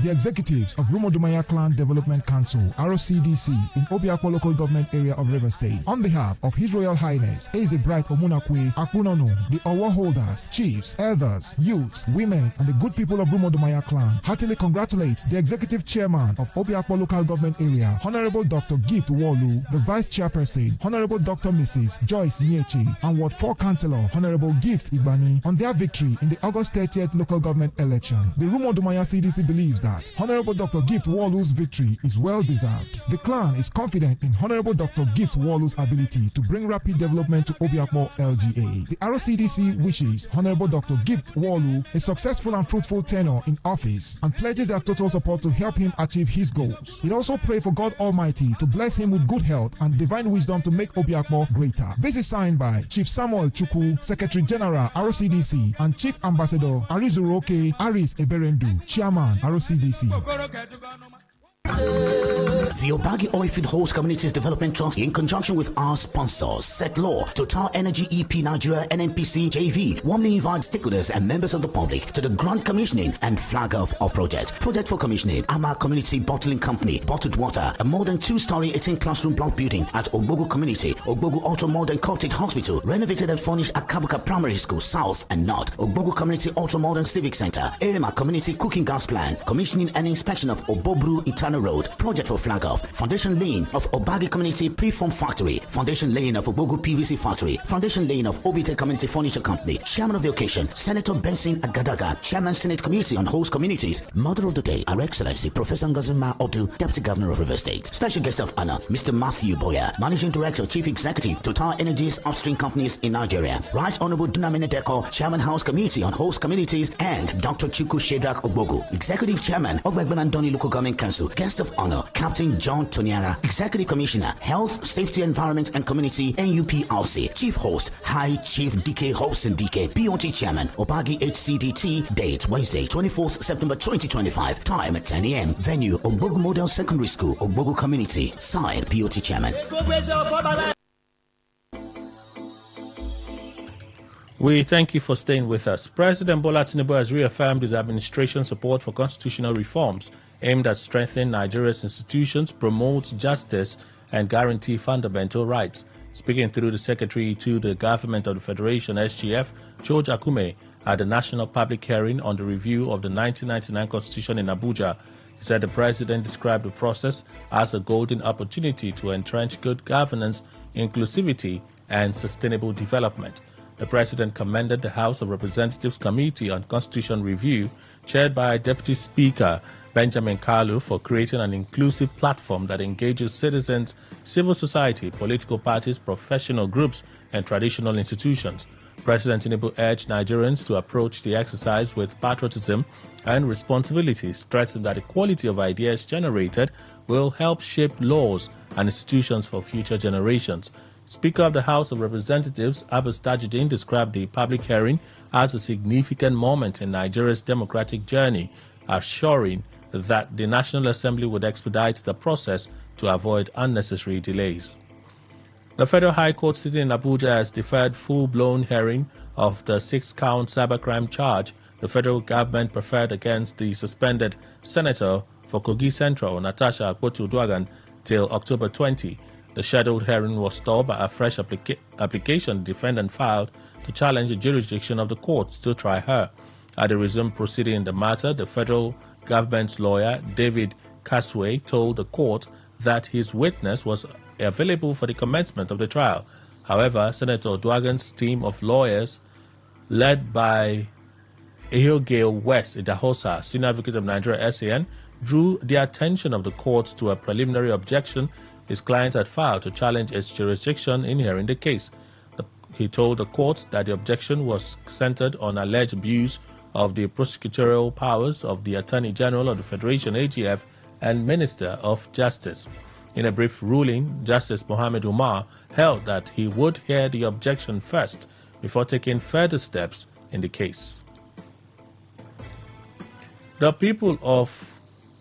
The executives of Rumodumaya Clan Development Council, RCDC, in Obiakpo Local Government Area of River State, on behalf of His Royal Highness Eze Bright Omunakwe Akunono, the award holders, chiefs, elders, youths, women, and the good people of Rumodumaya Clan, heartily congratulate the Executive Chairman of Obiakpo Local Government Area, Honorable Dr. Gift Walu, the Vice Chairperson, Honorable Dr. Mrs. Joyce Nyechi, and Ward 4 Councillor, Honorable Gift Igbani, on their victory in the August 30th local government election. The Rumodumaya CDC believes that Honorable Dr. Gift Walu's victory is well deserved. The clan is confident in Honorable Dr. Gift Walu's ability to bring rapid development to Obiakpo LGA. The RCDC wishes Honorable Dr. Gift Walu a successful and fruitful tenure in office and pledges their total support to help him achieve his goals. It also prays for God Almighty to bless him with good health and divine wisdom to make Obiakpo greater. This is signed by Chief Samuel Chukwu, Secretary General RCDC, and Chief Ambassador Arizuroke Aris Eberendu, Chairman RCDC. The Obagi Oilfield Host Communities Development Trust, in conjunction with our sponsors, Sept Law, Total Energy EP Nigeria, NNPC, JV, warmly invite stakeholders and members of the public to the Grand Commissioning and Flag Off of Project. Project for commissioning, Ama Community Bottling Company, bottled water, a more than 2-story 18-classroom block building at Ogbogu Community, Ogbogu Ultra Modern Cottage Hospital, renovated and furnished Akabuka Primary School, South and North, Ogbogu Community Ultra Modern Civic Center, Erema Community Cooking Gas Plant, commissioning and inspection of Obobru Internal Road, project for flag off, foundation laying of Obagi Community Preform Factory, foundation laying of Ogbogu PVC Factory, foundation laying of Obite Community Furniture Company. Chairman of the occasion, Senator Benson Agadaga, Chairman Senate Committee on Host Communities. Mother of the Day, Her Excellency Professor Ngazima Odu, Deputy Governor of River State. Special guest of honor, Mr. Matthew Boya, Managing Director, Chief Executive, Total Energies Upstream Companies in Nigeria. Right Honorable Dunamine Deko, Chairman House Committee on Host Communities, and Dr. Chukwu Shedak Ogbogu, Executive Chairman, Ogbegbeman Doni Local Government Council. Guest of honor, Captain John Toniara, Executive Commissioner, Health, Safety, Environment and Community, NUPRC. Chief Host, High Chief DK Hobson DK, BOT Chairman, Obagi HCDT. Date, Wednesday, 24th September 2025. Time at 10 a.m. Venue, Ogbogu Model Secondary School, Ogbogu Community. Signed, BOT Chairman. We thank you for staying with us. President Bola Tinubu has reaffirmed his administration's support for constitutional reforms aimed at strengthening Nigeria's institutions, promote justice, and guarantee fundamental rights. Speaking through the Secretary to the Government of the Federation, SGF, George Akume, at the National Public Hearing on the review of the 1999 Constitution in Abuja, he said the President described the process as a golden opportunity to entrench good governance, inclusivity, and sustainable development. The President commended the House of Representatives Committee on Constitution Review, chaired by Deputy Speaker Benjamin Kalu, for creating an inclusive platform that engages citizens, civil society, political parties, professional groups, and traditional institutions. President Tinubu urged Nigerians to approach the exercise with patriotism and responsibility, stressing that the quality of ideas generated will help shape laws and institutions for future generations. Speaker of the House of Representatives, Abbas Tajuddin, described the public hearing as a significant moment in Nigeria's democratic journey, assuring that the National Assembly would expedite the process to avoid unnecessary delays. The Federal High Court sitting in Abuja has deferred full-blown hearing of the 6-count cybercrime charge the federal government preferred against the suspended senator for Kogi Central, Natasha Akpotu-Duagan, till October 20. The scheduled hearing was stalled by a fresh application the defendant filed to challenge the jurisdiction of the courts to try her. At the resumed proceeding in the matter, the federal government's lawyer, David Casway, told the court that his witness was available for the commencement of the trial. However, Senator Duagan's team of lawyers, led by Eogale West Idahosa, Senior Advocate of Nigeria SAN, drew the attention of the court to a preliminary objection his client had filed to challenge its jurisdiction in hearing the case. He told the court that the objection was centered on alleged abuse of the prosecutorial powers of the Attorney General of the Federation, AGF, and Minister of Justice. In a brief ruling, Justice Mohammed Umar held that he would hear the objection first before taking further steps in the case. The people of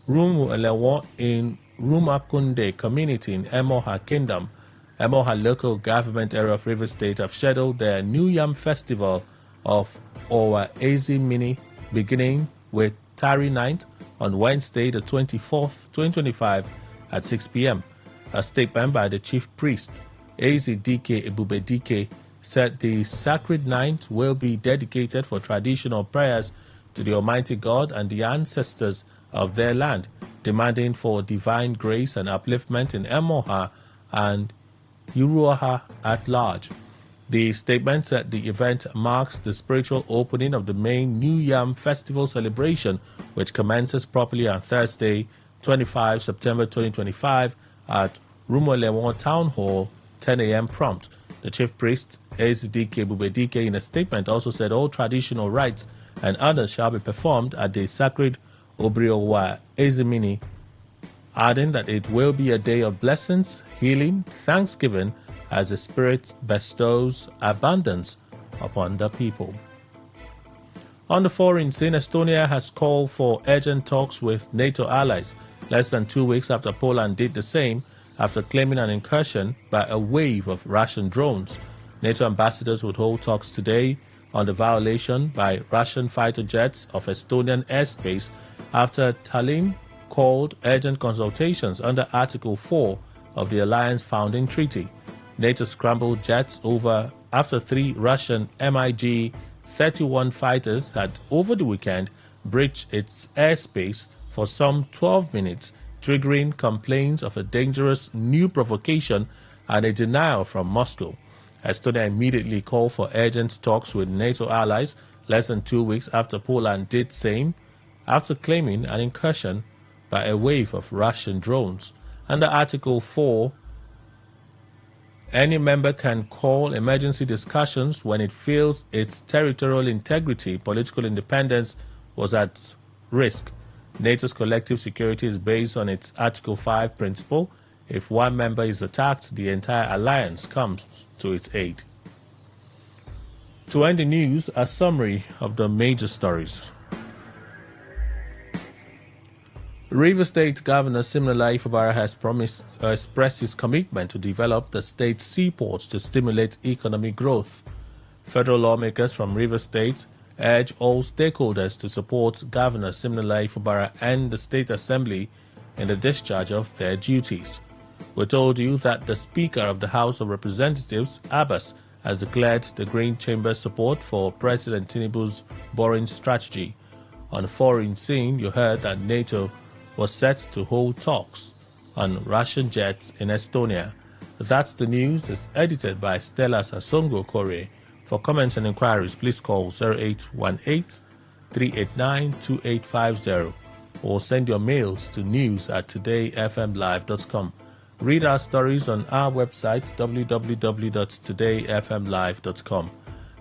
Rumu Elewa in Rumakunde community in Emoha Kingdom, Emoha local government area of Rivers State, have scheduled their New Yam Festival of Owa Ezi Mini, beginning with Tari Night on Wednesday, the 24th, 2025 at 6 p.m. A statement by the chief priest, Ezi Dike Ebube Dike, said the sacred night will be dedicated for traditional prayers to the Almighty God and the ancestors of their land, demanding for divine grace and upliftment in Emoha and Uruaha at large. The statement said the event marks the spiritual opening of the main New Yam Festival celebration, which commences properly on Thursday, 25 September 2025 at Rumolewon Town Hall, 10 a.m. prompt. The chief priest, Ezidike Bubedike, in a statement also said all traditional rites and honors shall be performed at the sacred Obriowa Ezimini, adding that it will be a day of blessings, healing, thanksgiving, as the Spirit bestows abundance upon the people. On the foreign scene, Estonia has called for urgent talks with NATO allies less than 2 weeks after Poland did the same after claiming an incursion by a wave of Russian drones. NATO ambassadors would hold talks today on the violation by Russian fighter jets of Estonian airspace after Tallinn called urgent consultations under Article 4 of the Alliance Founding Treaty. NATO scrambled jets after 3 Russian MiG-31 fighters had over the weekend breached its airspace for some 12 minutes, triggering complaints of a dangerous new provocation and a denial from Moscow. Estonia immediately called for urgent talks with NATO allies less than 2 weeks after Poland did same, after claiming an incursion by a wave of Russian drones. Under Article 4, any member can call emergency discussions when it feels its territorial integrity, political independence was at risk. NATO's collective security is based on its Article 5 principle. If one member is attacked, the entire alliance comes to its aid. To end the news, a summary of the major stories. Rivers State Governor Siminalayi Fubara has expressed his commitment to develop the state's seaports to stimulate economic growth. Federal lawmakers from Rivers State urge all stakeholders to support Governor Siminalayi Fubara and the State Assembly in the discharge of their duties. We told you that the Speaker of the House of Representatives, Abbas, has declared the Green Chamber's support for President Tinubu's borrowing strategy. On the foreign scene, you heard that NATO was set to hold talks on Russian jets in Estonia. That's the news. It's edited by Stella Sasongo Kore. For comments and inquiries, please call 0818-389-2850 or send your mails to news@todayfmlive.com. Read our stories on our website, www.todayfmlive.com.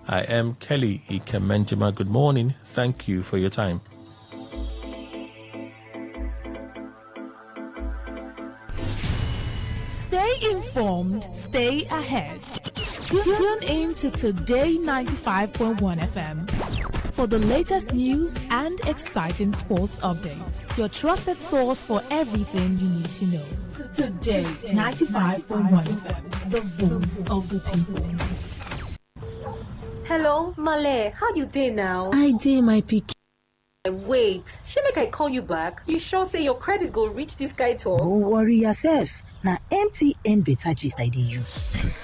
I am Kelly Ikemenjima. Good morning. Thank you for your time. Stay informed, stay ahead. Tune in to Today 95.1 FM for the latest news and exciting sports updates. Your trusted source for everything you need to know. Today 95.1 FM, the voice of the people. Hello, Male. How you doing now? I did, my pick. Wait, she make I call you back? You sure say your credit go reach this guy talk? Don't worry yourself. Now MTN better gist I dey use.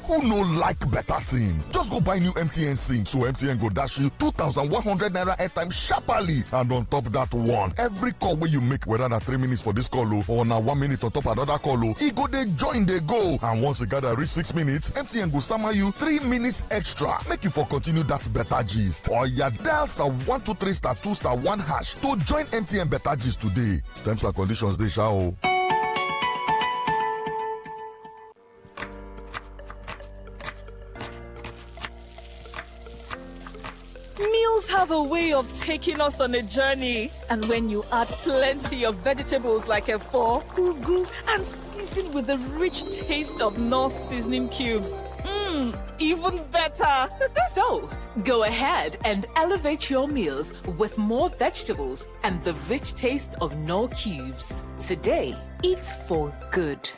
Who no like better thing? Just go buy new MTN SIM so MTN go dash you 2,100 naira airtime sharply. And on top that one, every call where you make, whether na 3 minutes for this call or na 1 minute on top another call, e go dey join dey go. And once you gather reach 6 minutes, MTN go sama you 3 minutes extra. Make you for continue that better gist. Or ya dial *123*2*1# to join MTN better gist today. Terms and conditions dey sha o. Meals have a way of taking us on a journey, and when you add plenty of vegetables like efo, ugu, and season with the rich taste of Knorr seasoning cubes, even better. So, go ahead and elevate your meals with more vegetables and the rich taste of Knorr cubes. Today, eat for good.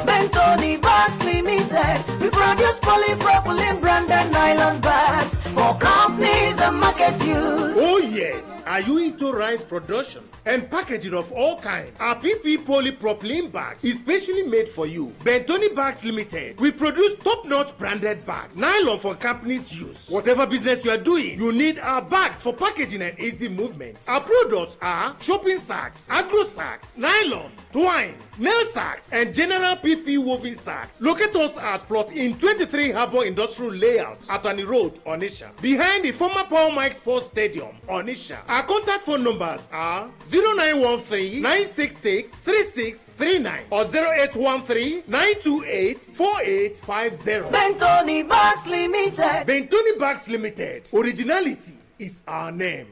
Bentoni Bags Limited. We produce polypropylene branded nylon bags for companies and market use. Oh yes, are you into rice production and packaging of all kinds? Our PP polypropylene bags is specially made for you. Bentoni Bags Limited. We produce top-notch branded bags, nylon for companies' use. Whatever business you are doing, you need our bags for packaging and easy movement. Our products are shopping sacks, agro sacks, nylon, twine, nail sacks, and general PP woven sacks. Locate us at plot in 23 Harbour Industrial Layout, Atani Road, Onisha, behind the former Paul Mike Sports Stadium, Onisha. Our contact phone numbers are 0913-966-3639 or 0813-928-4850. Bentoni Bags Limited. Bentoni Bags Limited. Originality is our name.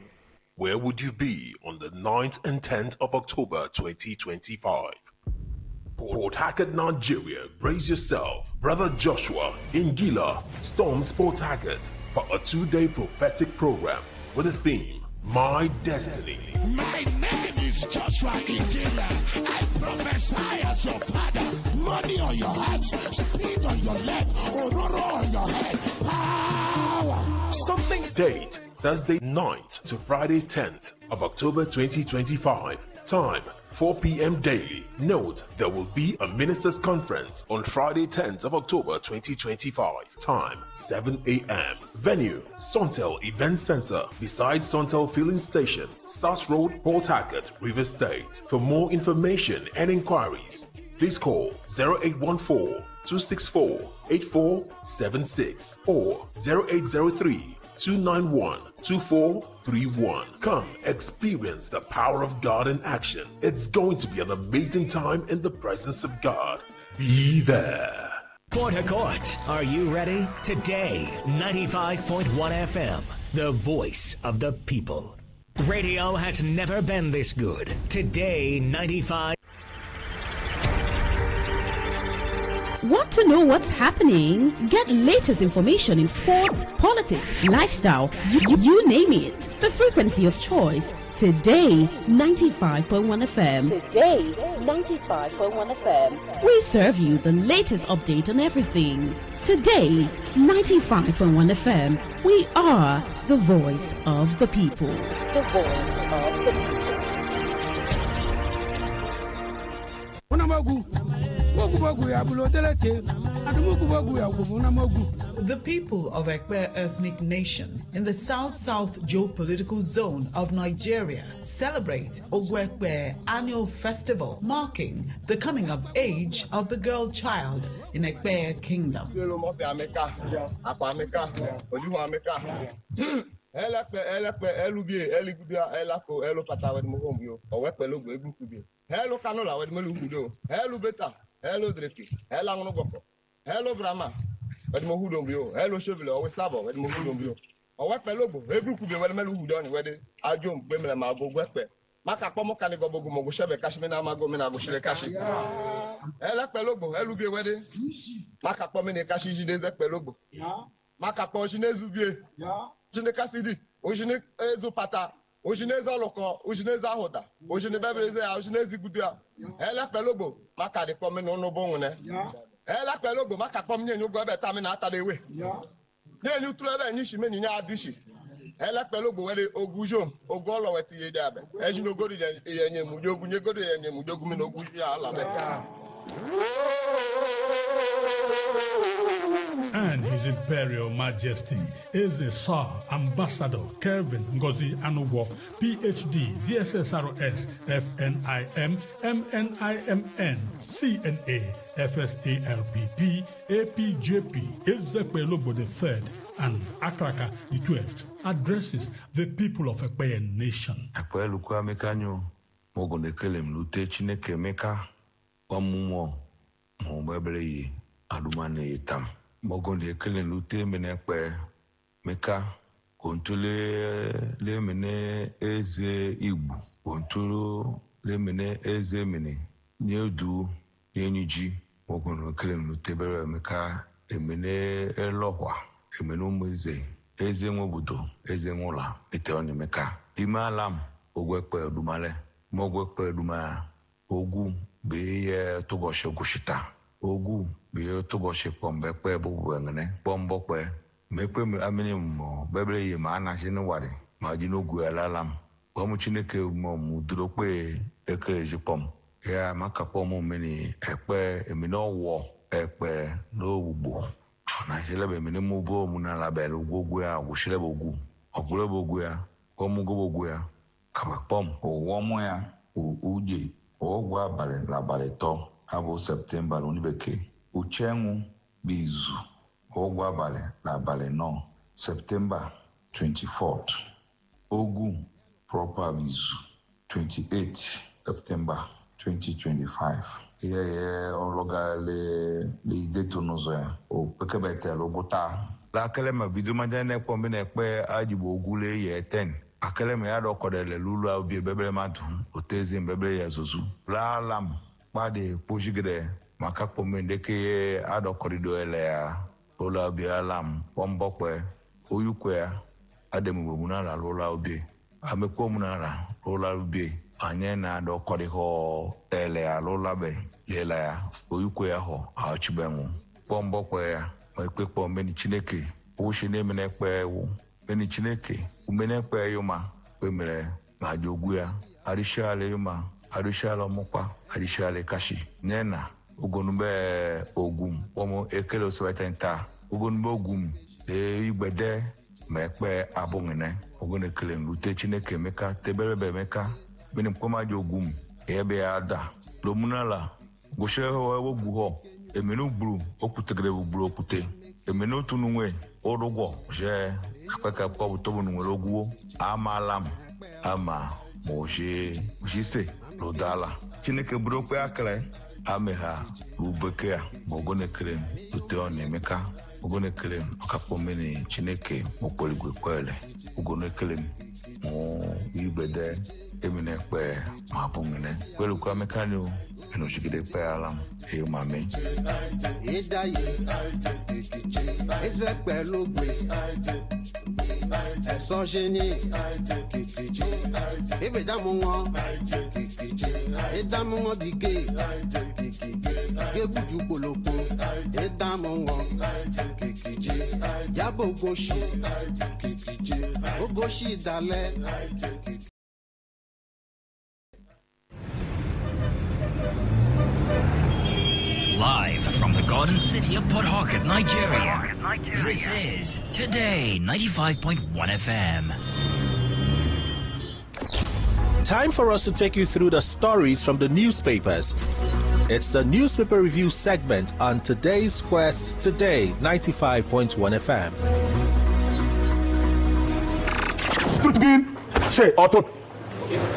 Where would you be on the 9th and 10th of October 2025? Port Harcourt, Nigeria. Brace yourself. Brother Joshua Ingila storms Port Harcourt for a 2-day prophetic program with a theme, My Destiny. My name is Joshua Ingila. I prophesy as your father. Money on your hands, speed on your leg, ororo on your head. Power. Something date Thursday 9th to Friday 10th of October 2025. Time 4 p.m. daily. Note, there will be a ministers' conference on Friday 10th of October 2025. Time 7 a.m. Venue, Sontel Event Center, beside Sontel Filling Station, South Road, Port Harcourt, River State. For more information and inquiries, please call 0814-264-8476 or 0803-291-2431. Come experience the power of God in action. It's going to be an amazing time in the presence of God. Be there. Port Harcourt, are you ready? Today, 95.1 FM, the voice of the people. Radio has never been this good. Today, 95. Want to know what's happening? Get latest information in sports, politics, lifestyle, you name it. The frequency of choice. Today, 95.1 FM. Today, 95.1 FM. We serve you the latest update on everything. Today, 95.1 FM. We are the voice of the people. The voice of the people. The people of Ekpe ethnic nation in the South-South geopolitical zone of Nigeria celebrate Ogwekpe annual festival marking the coming of age of the girl child in Ekpe kingdom. Hello Canola, with Moludo. Hello Beta. Hello Dreki. Hello Angogoko. Hello Brahma. With Mohudonbio. Hello Chevelo. With Sabo. With Mohudonbio. Or what Pelobo. Every could be well Meludon. Where the Ajum, Bemela Mago, Wepe. Maka Pomo Canigo Mogushebe, Kashmina Mago, Menagoshele Kashi. Hello Pelobo. Hello be wedding. Maka Pomene Kashi Jinez Pelobo. Maka Poshinezu. Jinekasidi. Ojine Zopata. Ojineza loko, ojineza hoda, ojine bebeleze, ojinezi gudia. Ela pelobo, maka de pome no no bongone. Ela pelobo, maka pome nyo go beta me na ata dewe. Then you try and you should mean in your dish. Ela pelo buwele ogujo ogolo weti yedabe. Eji no go to yenye mujogu nye go to yenye mujogu mi no guji ala be. And His Imperial Majesty is the Sir Ambassador Kelvin Ngozi Anugo, PhD, DSSRS, FNIM, MNIMN, CNA, FSALPP, APJP, Ezekwelogbo III, and Akraka the 12th, addresses the people of Ekpe Nation. Ekpe mekanyo mogonde kelem lute Chineke meka omumo mobebele yi adumane yitam. Mogonde kelem lute menekpe meka kontule le mene eze igbu kontulu le mene eze mene nyedu yenyiji mogonde kelem lute bere meka emene elohwa emene umeze eze nwobudo eze nwula ete oni meka ime alam ogwekpe dumale mogwekpe duma ogu be togoshi gushita ogu be togoshi pombe pe bubu ngene pombo pe mekpe amini mo bebele ye ma na jinu wari ma jinu gu alalam omu Chineke mo mudro pe eke jipom ya maka pomu meni ekpe emino wo ekpe no ugbo na jelebe meni mubo muna label ugwo ya gushilebe ogu ogulebe ogu ya omugo ogu ya kabapom owomo ya uje ogwa abalị n'abalị tọ abụ Septemba n'onibeke uchenwu bizu ogwa abalị n'abalị nọ Septemba 24th ogu proper bizu 28 Septemba 2025 ihe ọlọga le ideto n'ụzọ ya o pekebetela ogbota la kelema bidu majane ekpo mbe na-ekpe ajibo ogule ye 10 akele me ya dokodele lulu obi bebele madu otezi bebele ya zozu la lam pade pojigre maka pomende ke adokorido ele ya ola obi alam pombokwe oyukwe ademu munala lola obi amekwo munala lola obi anye na adokoriho ele ya lola be lela ya oyukwe ya ho achibenwu pombokwe ya ekpe pombe Chineke o shine me na-ekpe ewu beni Chineke umenekpe yoma wemere ma jogu ya arishale yoma arishale mukwa arishale kashi nena ugonube ogum omo ekele oswetenta ugonube ogum igbede mekpe abungene ogone kele lute Chineke meka teberebe meka beni mkoma jogum ebe ada lomunala gosheho oguho emenu bru okutegere bru okute emenu tununwe orugwo je akaka kwa butobu nwere ogwo amalam ama moje jise lodala Chineke buru kwe akere ameha ubeke mogone krem uteon emeka ogone krem akapomeni Chineke mokpoligwe kwele ogone krem mo ibede emine kwe mabungene kwelu kwa mekanyo enoshigide kwe alam e mame idaye ezekpe logbe ẹ̀sọ́ ṣe ní kìkìjì ebe dámú wọn kìkìjì ìdámú wọn gígé kìkìjì gébùjú polówó ìdámú wọn kìkìjì yàbọ̀ ògòṣì kìkìjì ògòṣì ìdálẹ́. Live from the Garden City of Port Harcourt, Nigeria, this is Today 95.1 FM. Time for us to take you through the stories from the newspapers. It's the newspaper review segment on today's Quest Today 95.1 FM. Say, or to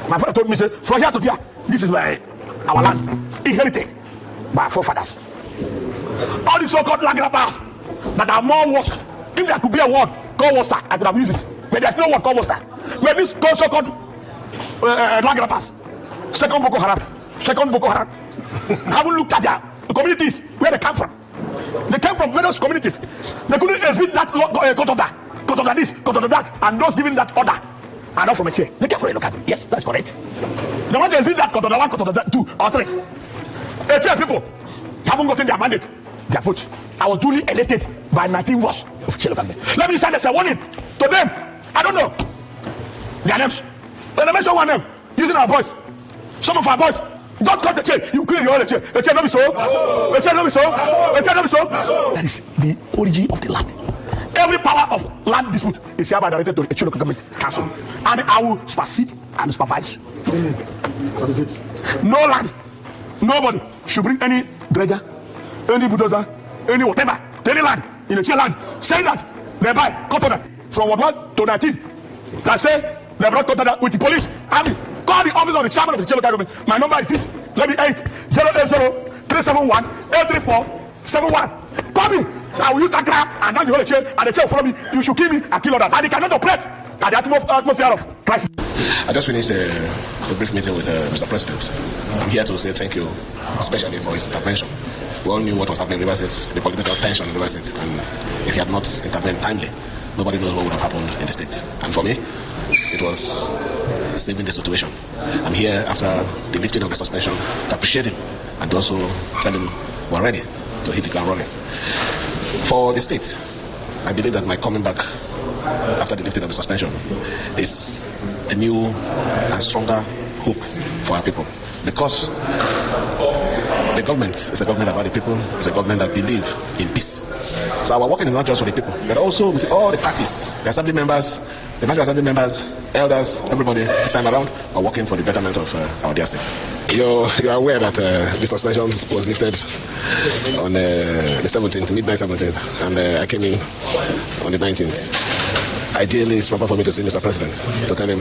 my father told me, say, from here to there, this is our land, inherited by our forefathers. All these so-called land grabbers that are more worse. If there could be a word called Worcester, I could have used it. But there's no word called Worcester. But these so-called land grabbers, second Boko Haram, haven't looked at their communities where they come from. They came from various communities. They couldn't exhibit that cut of this, cut of that, and those giving that order are not from a chair. They came from a local. Yes, that's correct. They want to exhibit that cut of the one, cut of the two or three. A chair people haven't gotten their mandate. their vote. I was duly elected by 19 wards of Chelo government. Let me send a warning to them. I don't know their names. When I mention one name, using our voice, some of our boys, don't cut the chain. You clear your own chain. The chain not be so. The chain not be so. The chain not be so. That is the origin of the land. Every power of land dispute is hereby directed to the Chelo government council, and I will supersede and supervise. What is it? No land. Nobody should bring any dredger, any bulldozer, any whatever, to any land in the Chelo land, saying that they buy cut order from Ward 1 to 19. That say they brought cut order with the police, army. Call the office of the chairman of the Chelo government. My number is this. Let me 080-371-834-71. Call me. So I will use that car and down the whole chain, and the chain will follow me. You should kill me and kill others. And they cannot operate at the atmosphere of crisis. I just finished a brief meeting with Mr. President. I'm here to say thank you, especially for his intervention. We all knew what was happening in River State, the political tension in River State, and if he had not intervened timely, nobody knows what would have happened in the state. And for me, it was saving the situation. I'm here after the lifting of the suspension to appreciate him and also tell him we're ready to hit the ground running. For the state, I believe that my coming back after the lifting of the suspension is a new and stronger hope for our people, because the government is a government about the people. It's a government that believes in peace. So our working is not just for the people, but also with all the parties, the assembly members, the national assembly members, elders, everybody this time around are working for the betterment of our dear state. You're aware that the suspension was lifted on the 17th, midnight 17th, and I came in on the 19th. Ideally, it's proper for me to see Mr. President to tell him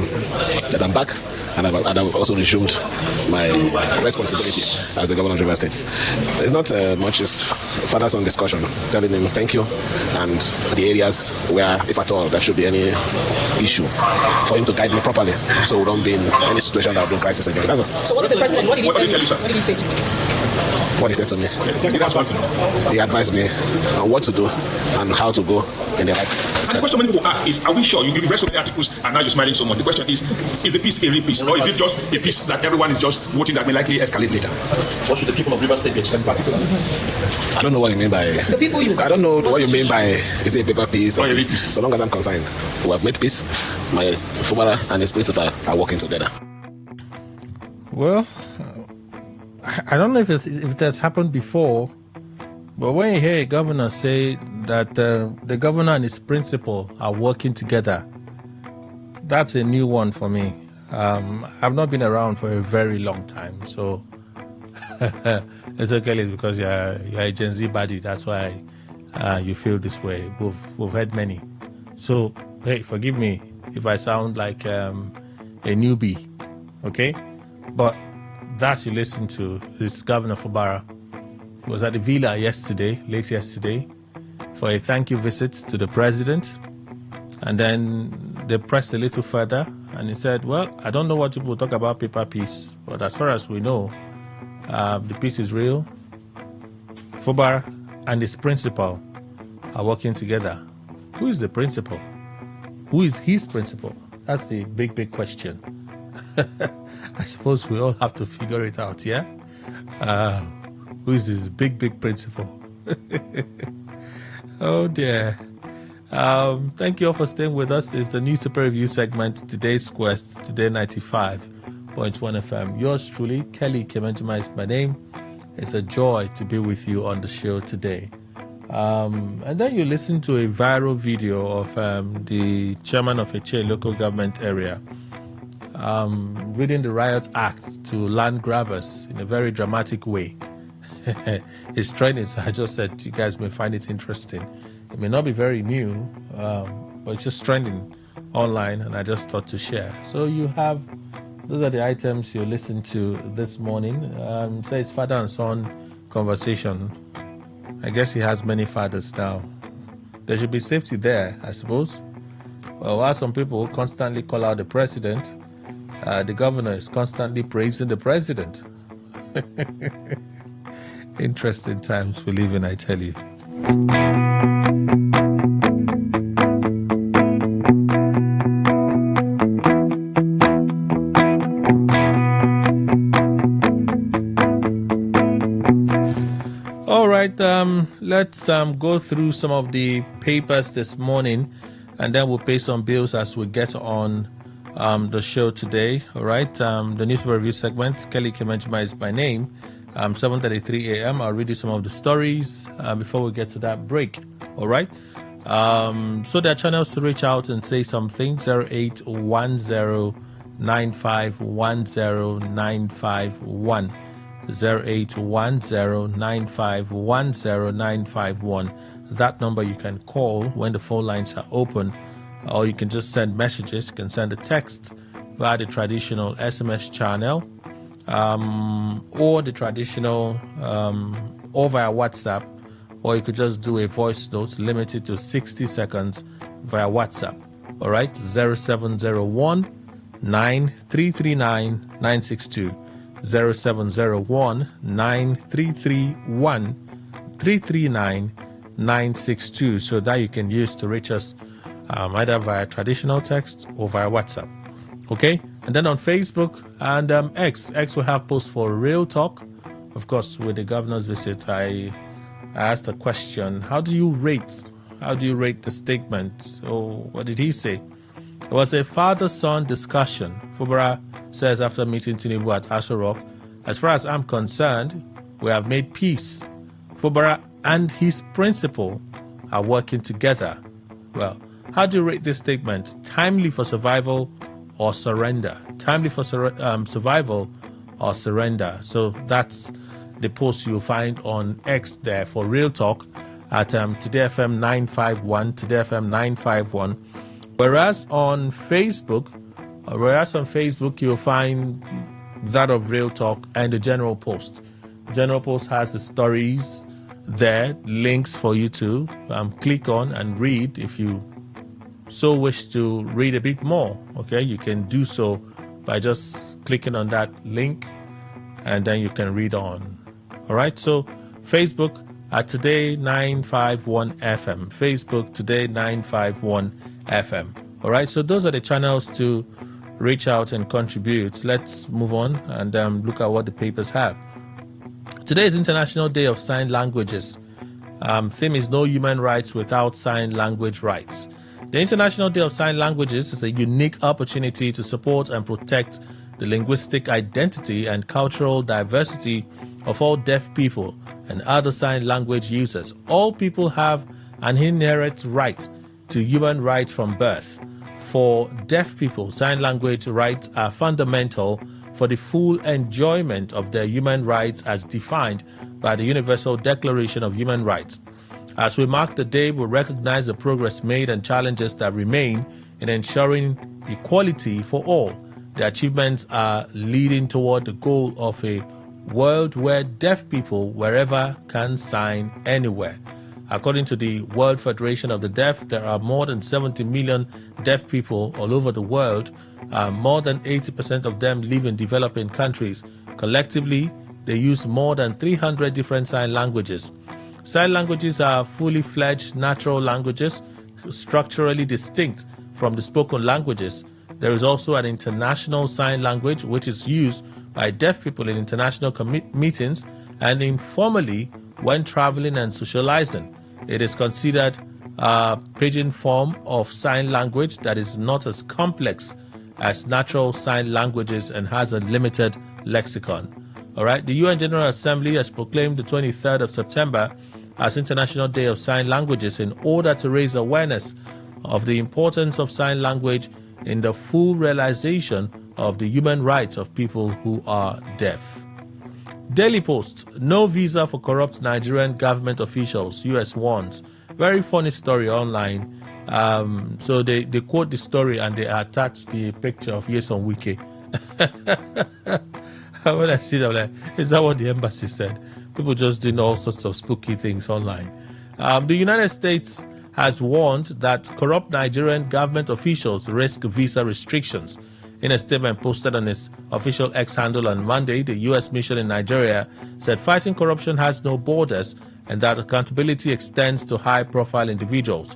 that I'm back, and I've also resumed my responsibility as the governor of River State. It's not much as father-son discussion, telling him thank you and the areas where, if at all, there should be any issue, for him to guide me properly so we don't be in any situation that will bring crisis again. That's all. So what did the president, what did he tell you? What did he say to you? What he said to me. He advised me on what to do and how to go in the right step. And the question many people ask is, are we sure? You read so many articles and now you're smiling so much. The question is the peace a real peace, or is it just a peace that everyone is just voting that may likely escalate later? What should the people of River State be expecting particularly? I don't know what you mean by... The people you... I don't know what you mean by is it a paper peace or peace. So long as I'm concerned, we have made peace. My Fubara and his principal are working together. Well, I don't know if that's happened before, but when you hear a governor say that the governor and his principal are working together, that's a new one for me. I've not been around for a very long time, so it's okay because you're a Gen Z body. That's why you feel this way. We've had many. So, hey, forgive me if I sound like a newbie, okay? But that you listen to is Governor Fubara. He was at the villa late yesterday, for a thank you visit to the president. And then they pressed a little further and he said, well, I don't know what people talk about paper peace, but as far as we know, the peace is real. Fubara and his principal are working together. Who is the principal? Who is his principal? That's the big question. I suppose we all have to figure it out, yeah? Who is this big principal? Oh dear. Thank you all for staying with us. It's the newspaper review segment, Today's Quest, Today 95.1 FM. Yours truly, Kelly Kemenjima is my name. It's a joy to be with you on the show today. And then you listen to a viral video of the chairman of Eche local government area reading the Riot Act to land grabbers in a very dramatic way. It's trending, so I just said you guys may find it interesting. It may not be very new, but it's just trending online, and I just thought to share. So those are the items you listen to this morning. It says father and son conversation. I guess he has many fathers now. There should be safety there, I suppose. Well, while some people constantly call out the president, the governor is constantly praising the president. Interesting times we live in, I tell you. All right. right, let's go through some of the papers this morning, and then we'll pay some bills as we get on the show today. All right, the newspaper review segment. Kelly Kemenjima is my name. 7:33 a.m. I'll read you some of the stories before we get to that break. All right. So there are channels to reach out and say something. 0810951091. 0810951091. That number you can call when the phone lines are open, or you can just send messages. You can send a text via the traditional SMS channel, or the traditional, or via WhatsApp, or you could just do a voice note limited to 60 seconds via WhatsApp. All right, 0701 9339 962. 0701 9331 339 962, so that you can use to reach us either via traditional text or via WhatsApp. Okay, and then on Facebook and X will have posts for Real Talk. Of course, with the governor's visit, I asked a question: How do you rate the statement? So what did he say? It was a father-son discussion. Fubara says after meeting Tinubu at Aso Rock, as far as I'm concerned, we have made peace. Fubara and his principal are working together. Well, how do you rate this statement? Timely for survival or surrender? Timely for survival or surrender? So that's the post you'll find on X there for Real Talk at Today FM 951, Today FM 951. Whereas on Facebook, you'll find that of Real Talk and the General Post. General Post has the stories there, links for you to click on and read if you so wish to read a bit more. Okay, you can do so by just clicking on that link, and then you can read on. All right, so Facebook at Today951FM. Facebook Today951FM. All right, so those are the channels to reach out and contribute. Let's move on and look at what the papers have. Today is International Day of Sign Languages. Theme is No Human Rights Without Sign Language Rights. The International Day of Sign Languages is a unique opportunity to support and protect the linguistic identity and cultural diversity of all deaf people and other sign language users. All people have an inherent right to human rights from birth. For deaf people, sign language rights are fundamental for the full enjoyment of their human rights as defined by the Universal Declaration of Human Rights. As we mark the day, we recognize the progress made and challenges that remain in ensuring equality for all. The achievements are leading toward the goal of a world where deaf people wherever can sign anywhere. According to the World Federation of the Deaf, there are more than 70 million deaf people all over the world. More than 80% of them live in developing countries. Collectively, they use more than 300 different sign languages. Sign languages are fully fledged natural languages, structurally distinct from the spoken languages. There is also an international sign language which is used by deaf people in international meetings and informally when traveling and socializing. It is considered a pidgin form of sign language that is not as complex as natural sign languages and has a limited lexicon. All right, the UN General Assembly has proclaimed the 23rd of September as International Day of Sign Languages in order to raise awareness of the importance of sign language in the full realization of the human rights of people who are deaf. Daily Post, no visa for corrupt Nigerian government officials, US warns. Very funny story online. So they quote the story and they attach the picture of Yeson Wike. When I see that, I'm like, is that what the embassy said? People just doing all sorts of spooky things online. The United States has warned that corrupt Nigerian government officials risk visa restrictions. In a statement posted on its official X handle on Monday, the U.S. mission in Nigeria said fighting corruption has no borders and that accountability extends to high-profile individuals.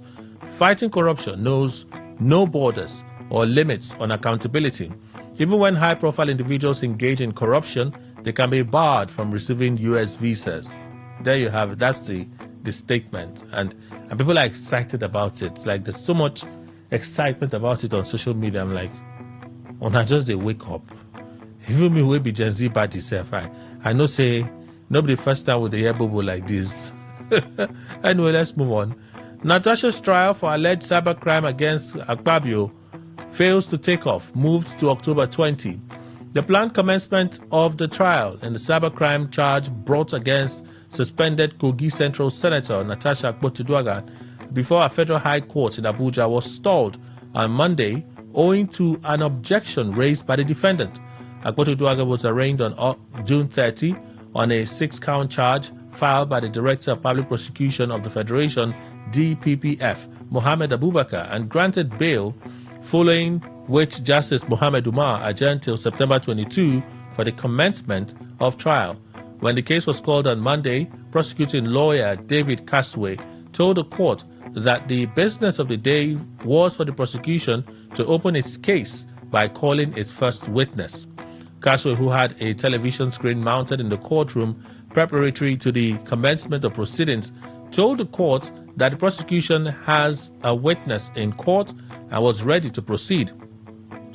Fighting corruption knows no borders or limits on accountability. Even when high-profile individuals engage in corruption, they can be barred from receiving U.S. visas. there you have it. That's the statement. And people are excited about it. Like, there's so much excitement about it on social media. I'm like, when I just they wake up, even me will be Gen Z bad itself. I know say nobody first time with the bubble like this. Anyway, let's move on. Natasha's trial for alleged cybercrime against Akpabio fails to take off, moved to October 20. The planned commencement of the trial in the cybercrime charge brought against suspended Kogi Central Senator Natasha Akpotudwagan before a federal high court in Abuja was stalled on Monday owing to an objection raised by the defendant. Akpotudwagan was arraigned on June 30 on a 6-count charge filed by the Director of Public Prosecution of the Federation, DPPF, Mohammed Abubakar, and granted bail, following which Justice Mohammed Umar adjourned till September 22 for the commencement of trial. When the case was called on Monday, prosecuting lawyer David Casway told the court that the business of the day was for the prosecution to open its case by calling its first witness. Casway, who had a television screen mounted in the courtroom preparatory to the commencement of proceedings, told the court that the prosecution has a witness in court and was ready to proceed.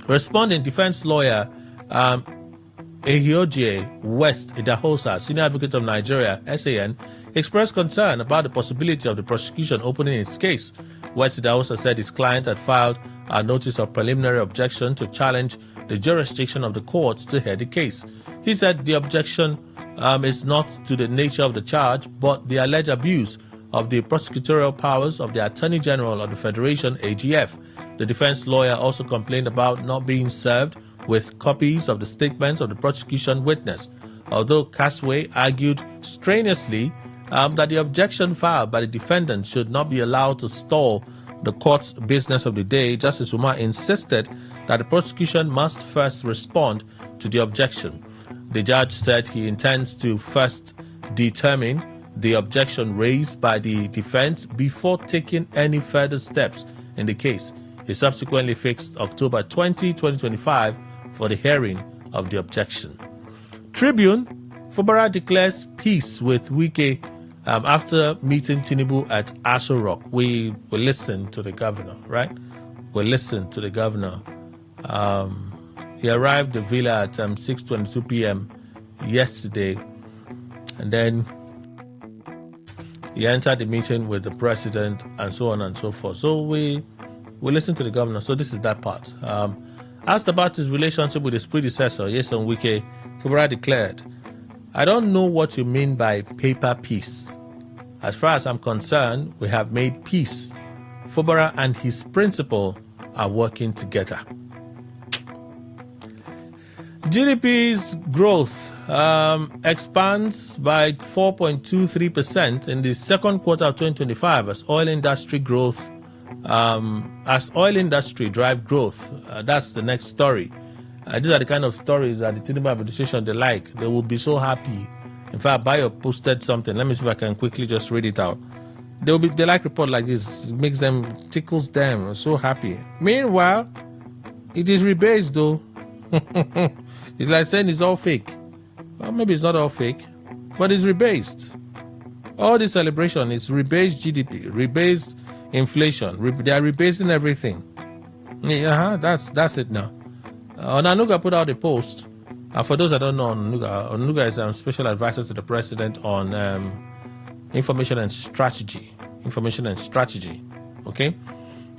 Responding defense lawyer Ehioje West Idahosa, Senior Advocate of Nigeria, SAN, expressed concern about the possibility of the prosecution opening its case. West Idahosa said his client had filed a notice of preliminary objection to challenge the jurisdiction of the courts to hear the case. He said the objection is not to the nature of the charge, but the alleged abuse of the prosecutorial powers of the Attorney General of the Federation, AGF. The defense lawyer also complained about not being served with copies of the statements of the prosecution witness. Although Casway argued strenuously that the objection filed by the defendant should not be allowed to stall the court's business of the day, Justice Umar insisted that the prosecution must first respond to the objection. The judge said he intends to first determine the objection raised by the defense before taking any further steps in the case. He subsequently fixed October 20, 2025 for the hearing of the objection. Tribune, Fubara declares peace with Wike after meeting Tinubu at Aso Rock. We will listen to the governor, right? We'll listen to the governor. He arrived at the villa at 6:22 p.m. yesterday, and then he entered the meeting with the president and so on and so forth. So we listen to the governor. So this is that part. Asked about his relationship with his predecessor, Nyesom Wike, Fubara declared, "I don't know what you mean by paper peace. As far as I'm concerned, we have made peace. Fubara and his principal are working together." GDP's growth expands by 4.23% in the second quarter of 2025 as oil industry drive growth. That's the next story. These are the kind of stories that the Tinubu administration they like. They will be so happy. In fact, Bayo posted something. Let me see if I can quickly just read it out. They like report like this. It makes them, tickles them. So happy. Meanwhile, it is rebased though. It's like saying it's all fake. Well, maybe it's not all fake, but it's rebased. All this celebration is rebased GDP, rebased inflation. They are rebasing everything. That's it now. Onanuga put out a post. For those that don't know, Onanuga is a special advisor to the president on information and strategy. Okay?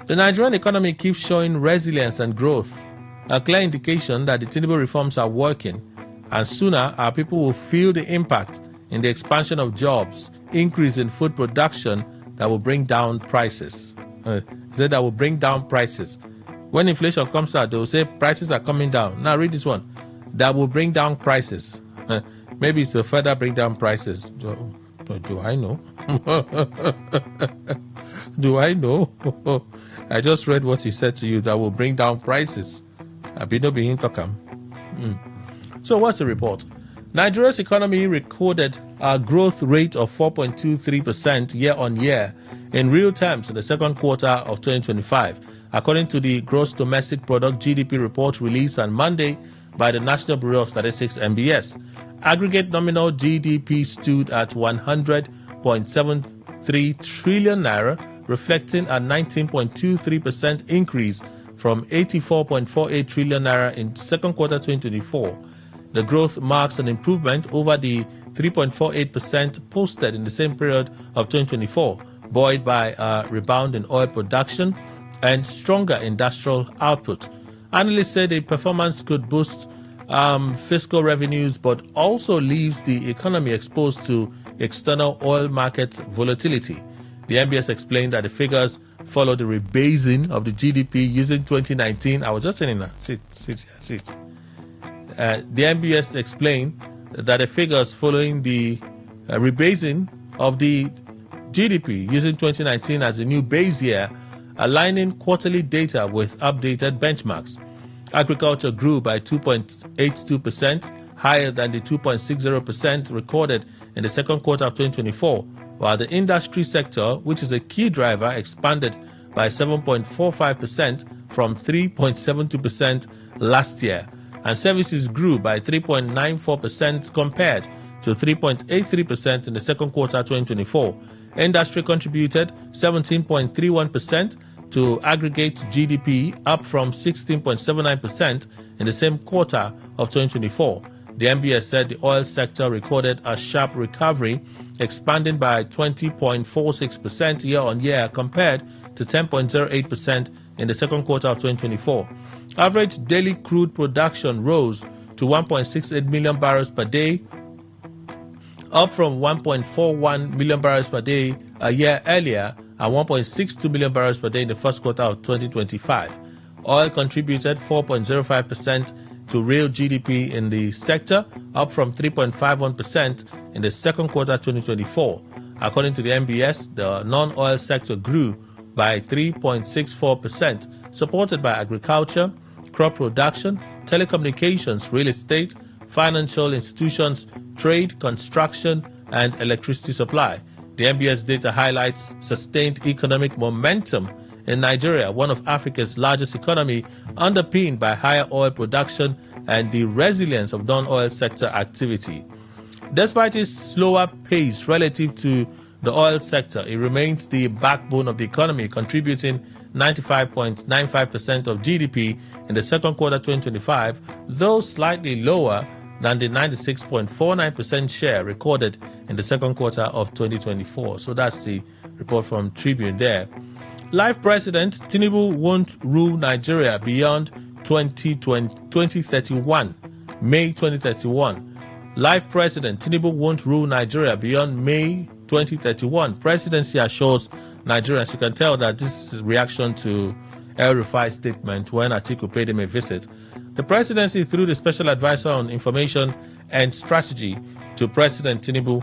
The Nigerian economy keeps showing resilience and growth, a clear indication that the Tinubu reforms are working, and sooner our people will feel the impact in the expansion of jobs, increase in food production that will bring down prices. That will bring down prices. When inflation comes out, they will say prices are coming down. Now read this one. That will bring down prices. Maybe it's to further bring down prices. Do I know? Do I know? I just read what he said to you, that will bring down prices. So what's the report? Nigeria's economy recorded a growth rate of 4.23% year-on-year in real terms in the second quarter of 2025, according to the Gross Domestic Product GDP report released on Monday by the National Bureau of Statistics (NBS). Aggregate nominal GDP stood at 100.73 trillion naira, reflecting a 19.23% increase from 84.48 trillion naira in second quarter 2024. The growth marks an improvement over the 3.48% posted in the same period of 2024, buoyed by a rebound in oil production and stronger industrial output. Analysts say the performance could boost fiscal revenues, but also leaves the economy exposed to external oil market volatility. The MBS explained that the figures follow the rebasing of the GDP using 2019. I was just saying that. Sit. The MBS explained that the figures following the rebasing of the GDP using 2019 as a new base year, aligning quarterly data with updated benchmarks. Agriculture grew by 2.82%, higher than the 2.60% recorded in the second quarter of 2024, while the industry sector, which is a key driver, expanded by 7.45% from 3.72% last year, and services grew by 3.94% compared to 3.83% in the second quarter of 2024. Industry contributed 17.31% to aggregate GDP, up from 16.79% in the same quarter of 2024. The MBS said the oil sector recorded a sharp recovery, expanding by 20.46% year-on-year compared to 10.08% in the second quarter of 2024. Average daily crude production rose to 1.68 million barrels per day, up from 1.41 million barrels per day a year earlier, and 1.62 million barrels per day in the first quarter of 2025. Oil contributed 4.05% to real GDP in the sector, up from 3.51% in the second quarter of 2024. According to the MBS, the non-oil sector grew by 3.64%, supported by agriculture, crop production, telecommunications, real estate, financial institutions, trade, construction, and electricity supply. The MBS data highlights sustained economic momentum in Nigeria, one of Africa's largest economy, underpinned by higher oil production and the resilience of non-oil sector activity. Despite its slower pace relative to the oil sector, it remains the backbone of the economy, contributing 95.95% of GDP in the second quarter 2025, though slightly lower than the 96.49% share recorded in the second quarter of 2024. So that's the report from Tribune there. Life President Tinubu won't rule Nigeria beyond 2031, May 2031. Life President Tinubu won't rule Nigeria beyond May 2031. Presidency assures Nigerians. You can tell that this is reaction to El Rufai's statement when Atiku paid him a visit. The presidency, through the Special Advisor on Information and Strategy to President Tinubu,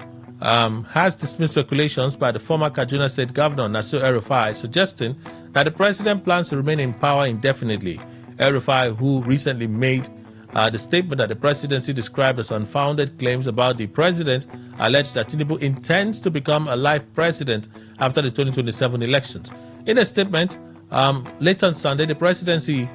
has dismissed speculations by the former Kaduna State Governor Nasir El Rufai, suggesting that the president plans to remain in power indefinitely. El Rufai, who recently made the statement that the presidency described as unfounded claims about the president, alleged that Tinubu intends to become a life president after the 2027 elections. In a statement late on Sunday, the presidency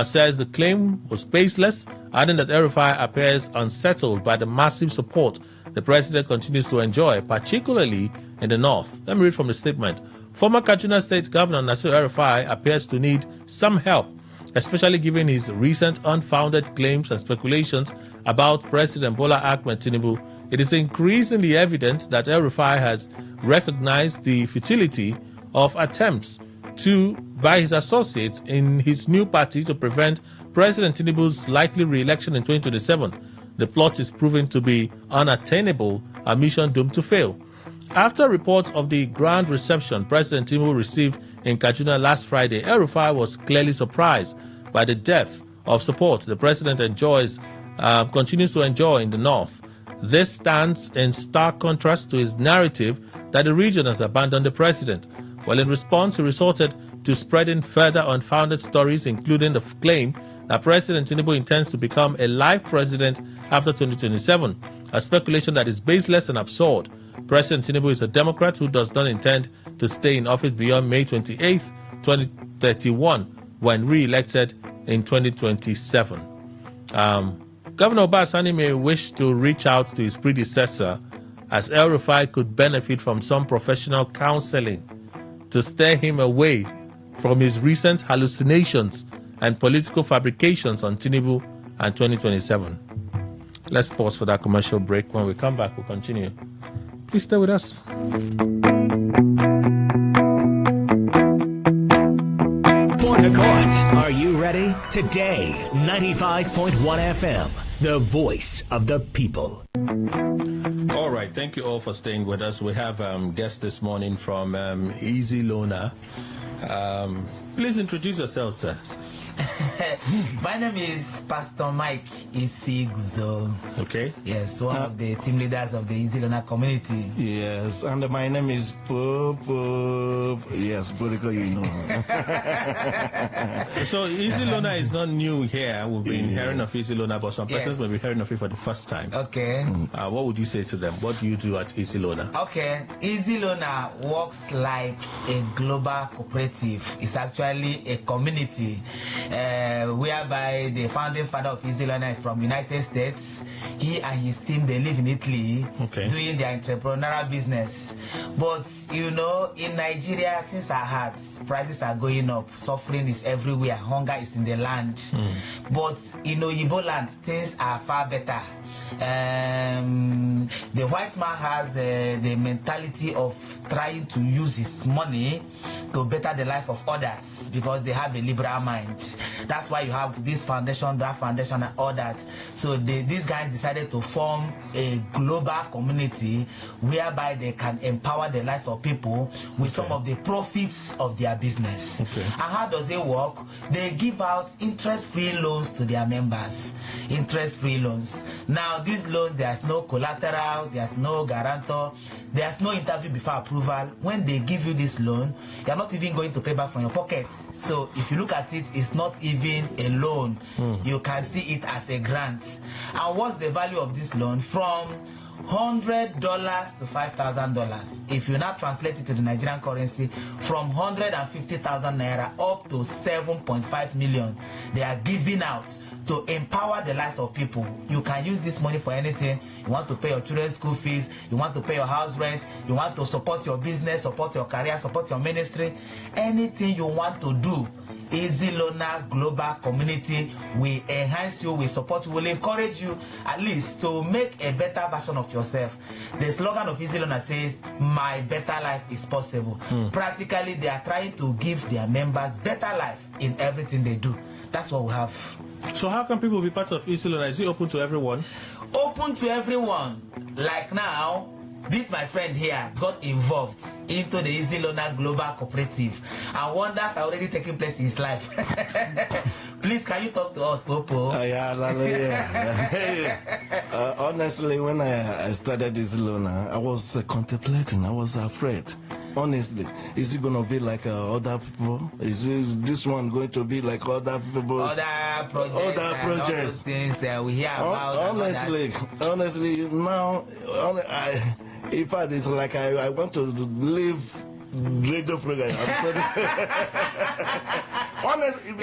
says the claim was baseless, adding that El Rufai appears unsettled by the massive support the president continues to enjoy, particularly in the north. Let me read from the statement. Former Kaduna State Governor Nasir El Rufai appears to need some help, especially given his recent unfounded claims and speculations about President Bola Ahmed Tinubu. It is increasingly evident that El Rufai has recognized the futility of attempts by his associates in his new party to prevent President Tinubu's likely re-election in 2027. The plot is proven to be unattainable, a mission doomed to fail. After reports of the grand reception President Tinubu received in Kaduna last Friday, El Rufai was clearly surprised by the depth of support the president continues to enjoy in the north. This stands in stark contrast to his narrative that the region has abandoned the president. Well, in response, he resorted to spreading further unfounded stories, including the claim that President Tinubu intends to become a life president after 2027, a speculation that is baseless and absurd. President Tinubu is a Democrat who does not intend to stay in office beyond May 28, 2031, when re-elected in 2027. Governor Obasani may wish to reach out to his predecessor, as El Rufai could benefit from some professional counseling to steer him away from his recent hallucinations and political fabrications on Tinubu and 2027. Let's pause for that commercial break. When we come back, we'll continue. Please stay with us. Port Accords, are you ready? Today, 95.1 FM, the voice of the people. All right, thank you all for staying with us. We have guests this morning from Easy Loaner. Please introduce yourself, sir. My name is Pastor Mike Isi Guzo. Okay. Yes, one of the team leaders of the Easy Loaner community. Yes, and my name is Poop. Yes, Burico, you know. So Easy Loaner is not new here. We've been hearing of Easy Loaner, but some persons will be hearing of it for the first time. Okay. What would you say to them? What do you do at Easy Loaner? Okay, Easy Loaner works like a global cooperative. It's actually a community whereby the founding father of Easy Loaner is from United States. He and his team, they live in Italy, doing their entrepreneurial business. But you know, in Nigeria, things are hard. Prices are going up. Suffering is everywhere. Hunger is in the land. But in Oyibo land, things are far better. The white man has the mentality of trying to use his money to better the life of others because they have a liberal mind. That's why you have this foundation, that foundation, and all that. So these guys decided to form a global community whereby they can empower the lives of people with some of the profits of their business. And how does it work? They give out interest-free loans to their members. Interest-free loans. Now, these loans, there's no collateral, there's no guarantor, there's no interview before approval. When they give you this loan, you're not even going to pay back from your pocket. So if you look at it, it's not even a loan. You can see it as a grant. And what's the value of this loan? From $100 to $5,000. If you now translate it to the Nigerian currency, from 150,000 naira up to 7.5 million, they are giving out to empower the lives of people. You can use this money for anything. You want to pay your children's school fees, you want to pay your house rent, you want to support your business, support your career, support your ministry, anything you want to do. Easy Loaner Global Community will enhance you, will support you, will encourage you at least to make a better version of yourself. The slogan of Easy Loaner says, "My better life is possible." Practically, they are trying to give their members better life in everything they do. That's what we have. So how can people be part of Easy Loaner? Is it open to everyone? Open to everyone. Like now, this my friend here got involved into the Easy Loaner Global Cooperative, and wonders are already taking place in his life. Please, can you talk to us, Popo? Honestly, when I started Easy Loaner, I was contemplating. I was afraid. Honestly, is it going to be like other people? Is this one going to be like other people? Other projects. Things we hear about. Honestly, now, in fact, it's like I want to live radio program. Honestly,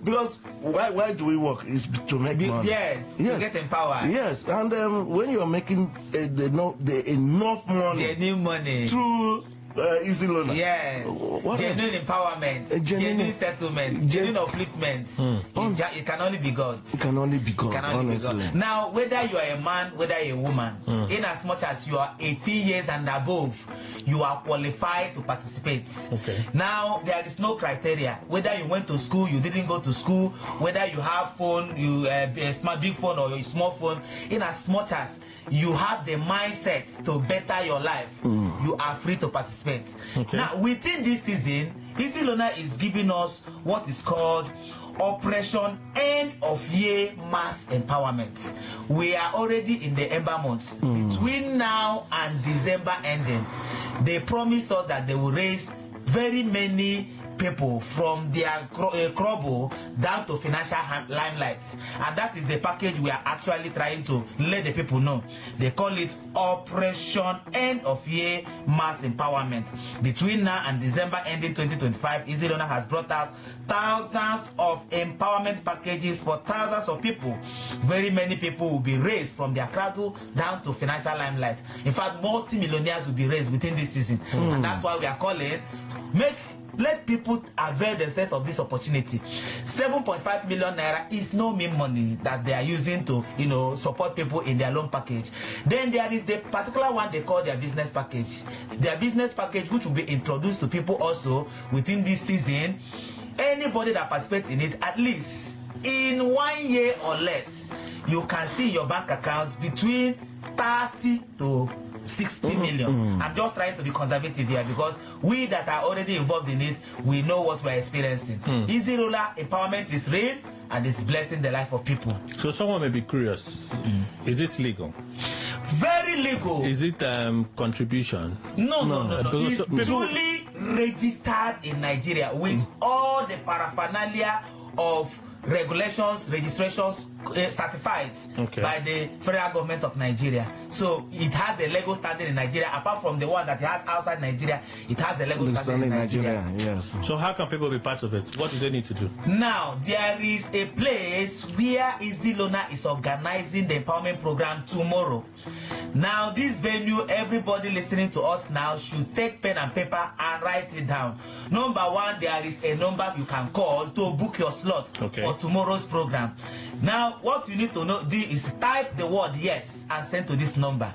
because why do we work? Is to make money. Yes, to get empowered. Yes, and when you're making enough money, genuine money through Easy Loaner. Yes. Genuine empowerment, genuine settlement, genuine upliftment. It can only be God. It can only be God, honestly. Now, whether you are a man, whether you're a woman, in as much as you are 18 years and above, you are qualified to participate. Now, there is no criteria. Whether you went to school, you didn't go to school, whether you have phone, you a smart big phone or a small phone, in as much as you have the mindset to better your life, you are free to participate. Now, within this season, Easy Loaner is giving us what is called Operation End of Year Mass Empowerment. We are already in the ember months. Between now and December ending, they promise us that they will raise very many people from their trouble down to financial limelight, and that is the package we are actually trying to let the people know. They call it Operation End of Year Mass Empowerment. Between now and December ending 2025, Easy Loaner has brought out thousands of empowerment packages for thousands of people. Very many people will be raised from their cradle down to financial limelight. In fact, multi-millionaires will be raised within this season, and that's why we are calling let people avail themselves of this opportunity. 7.5 million naira is no mean money that they are using to, support people in their loan package. Then there is the particular one they call their business package. Their business package, which will be introduced to people also within this season. Anybody that participates in it, at least in 1 year or less, you can see your bank account between 30 to 60 million. I'm just trying to be conservative here because we that are already involved in it, we know what we're experiencing. Easy Roller empowerment is real and it's blessing the life of people. So someone may be curious, is it legal? Very legal. Is it contribution? No. It's duly registered in Nigeria with all the paraphernalia of regulations, registrations certified by the federal government of Nigeria. So it has a legal standing in Nigeria. Apart from the one that it has outside Nigeria, it has a legal standing in Nigeria. Yes. So how can people be part of it? What do they need to do? Now, there is a place where Easy Loaner is organizing the empowerment program tomorrow. Now, this venue, everybody listening to us now should take pen and paper and write it down. Number one, there is a number you can call to book your slot for tomorrow's program. Now, what you need to do is type the word yes and send to this number.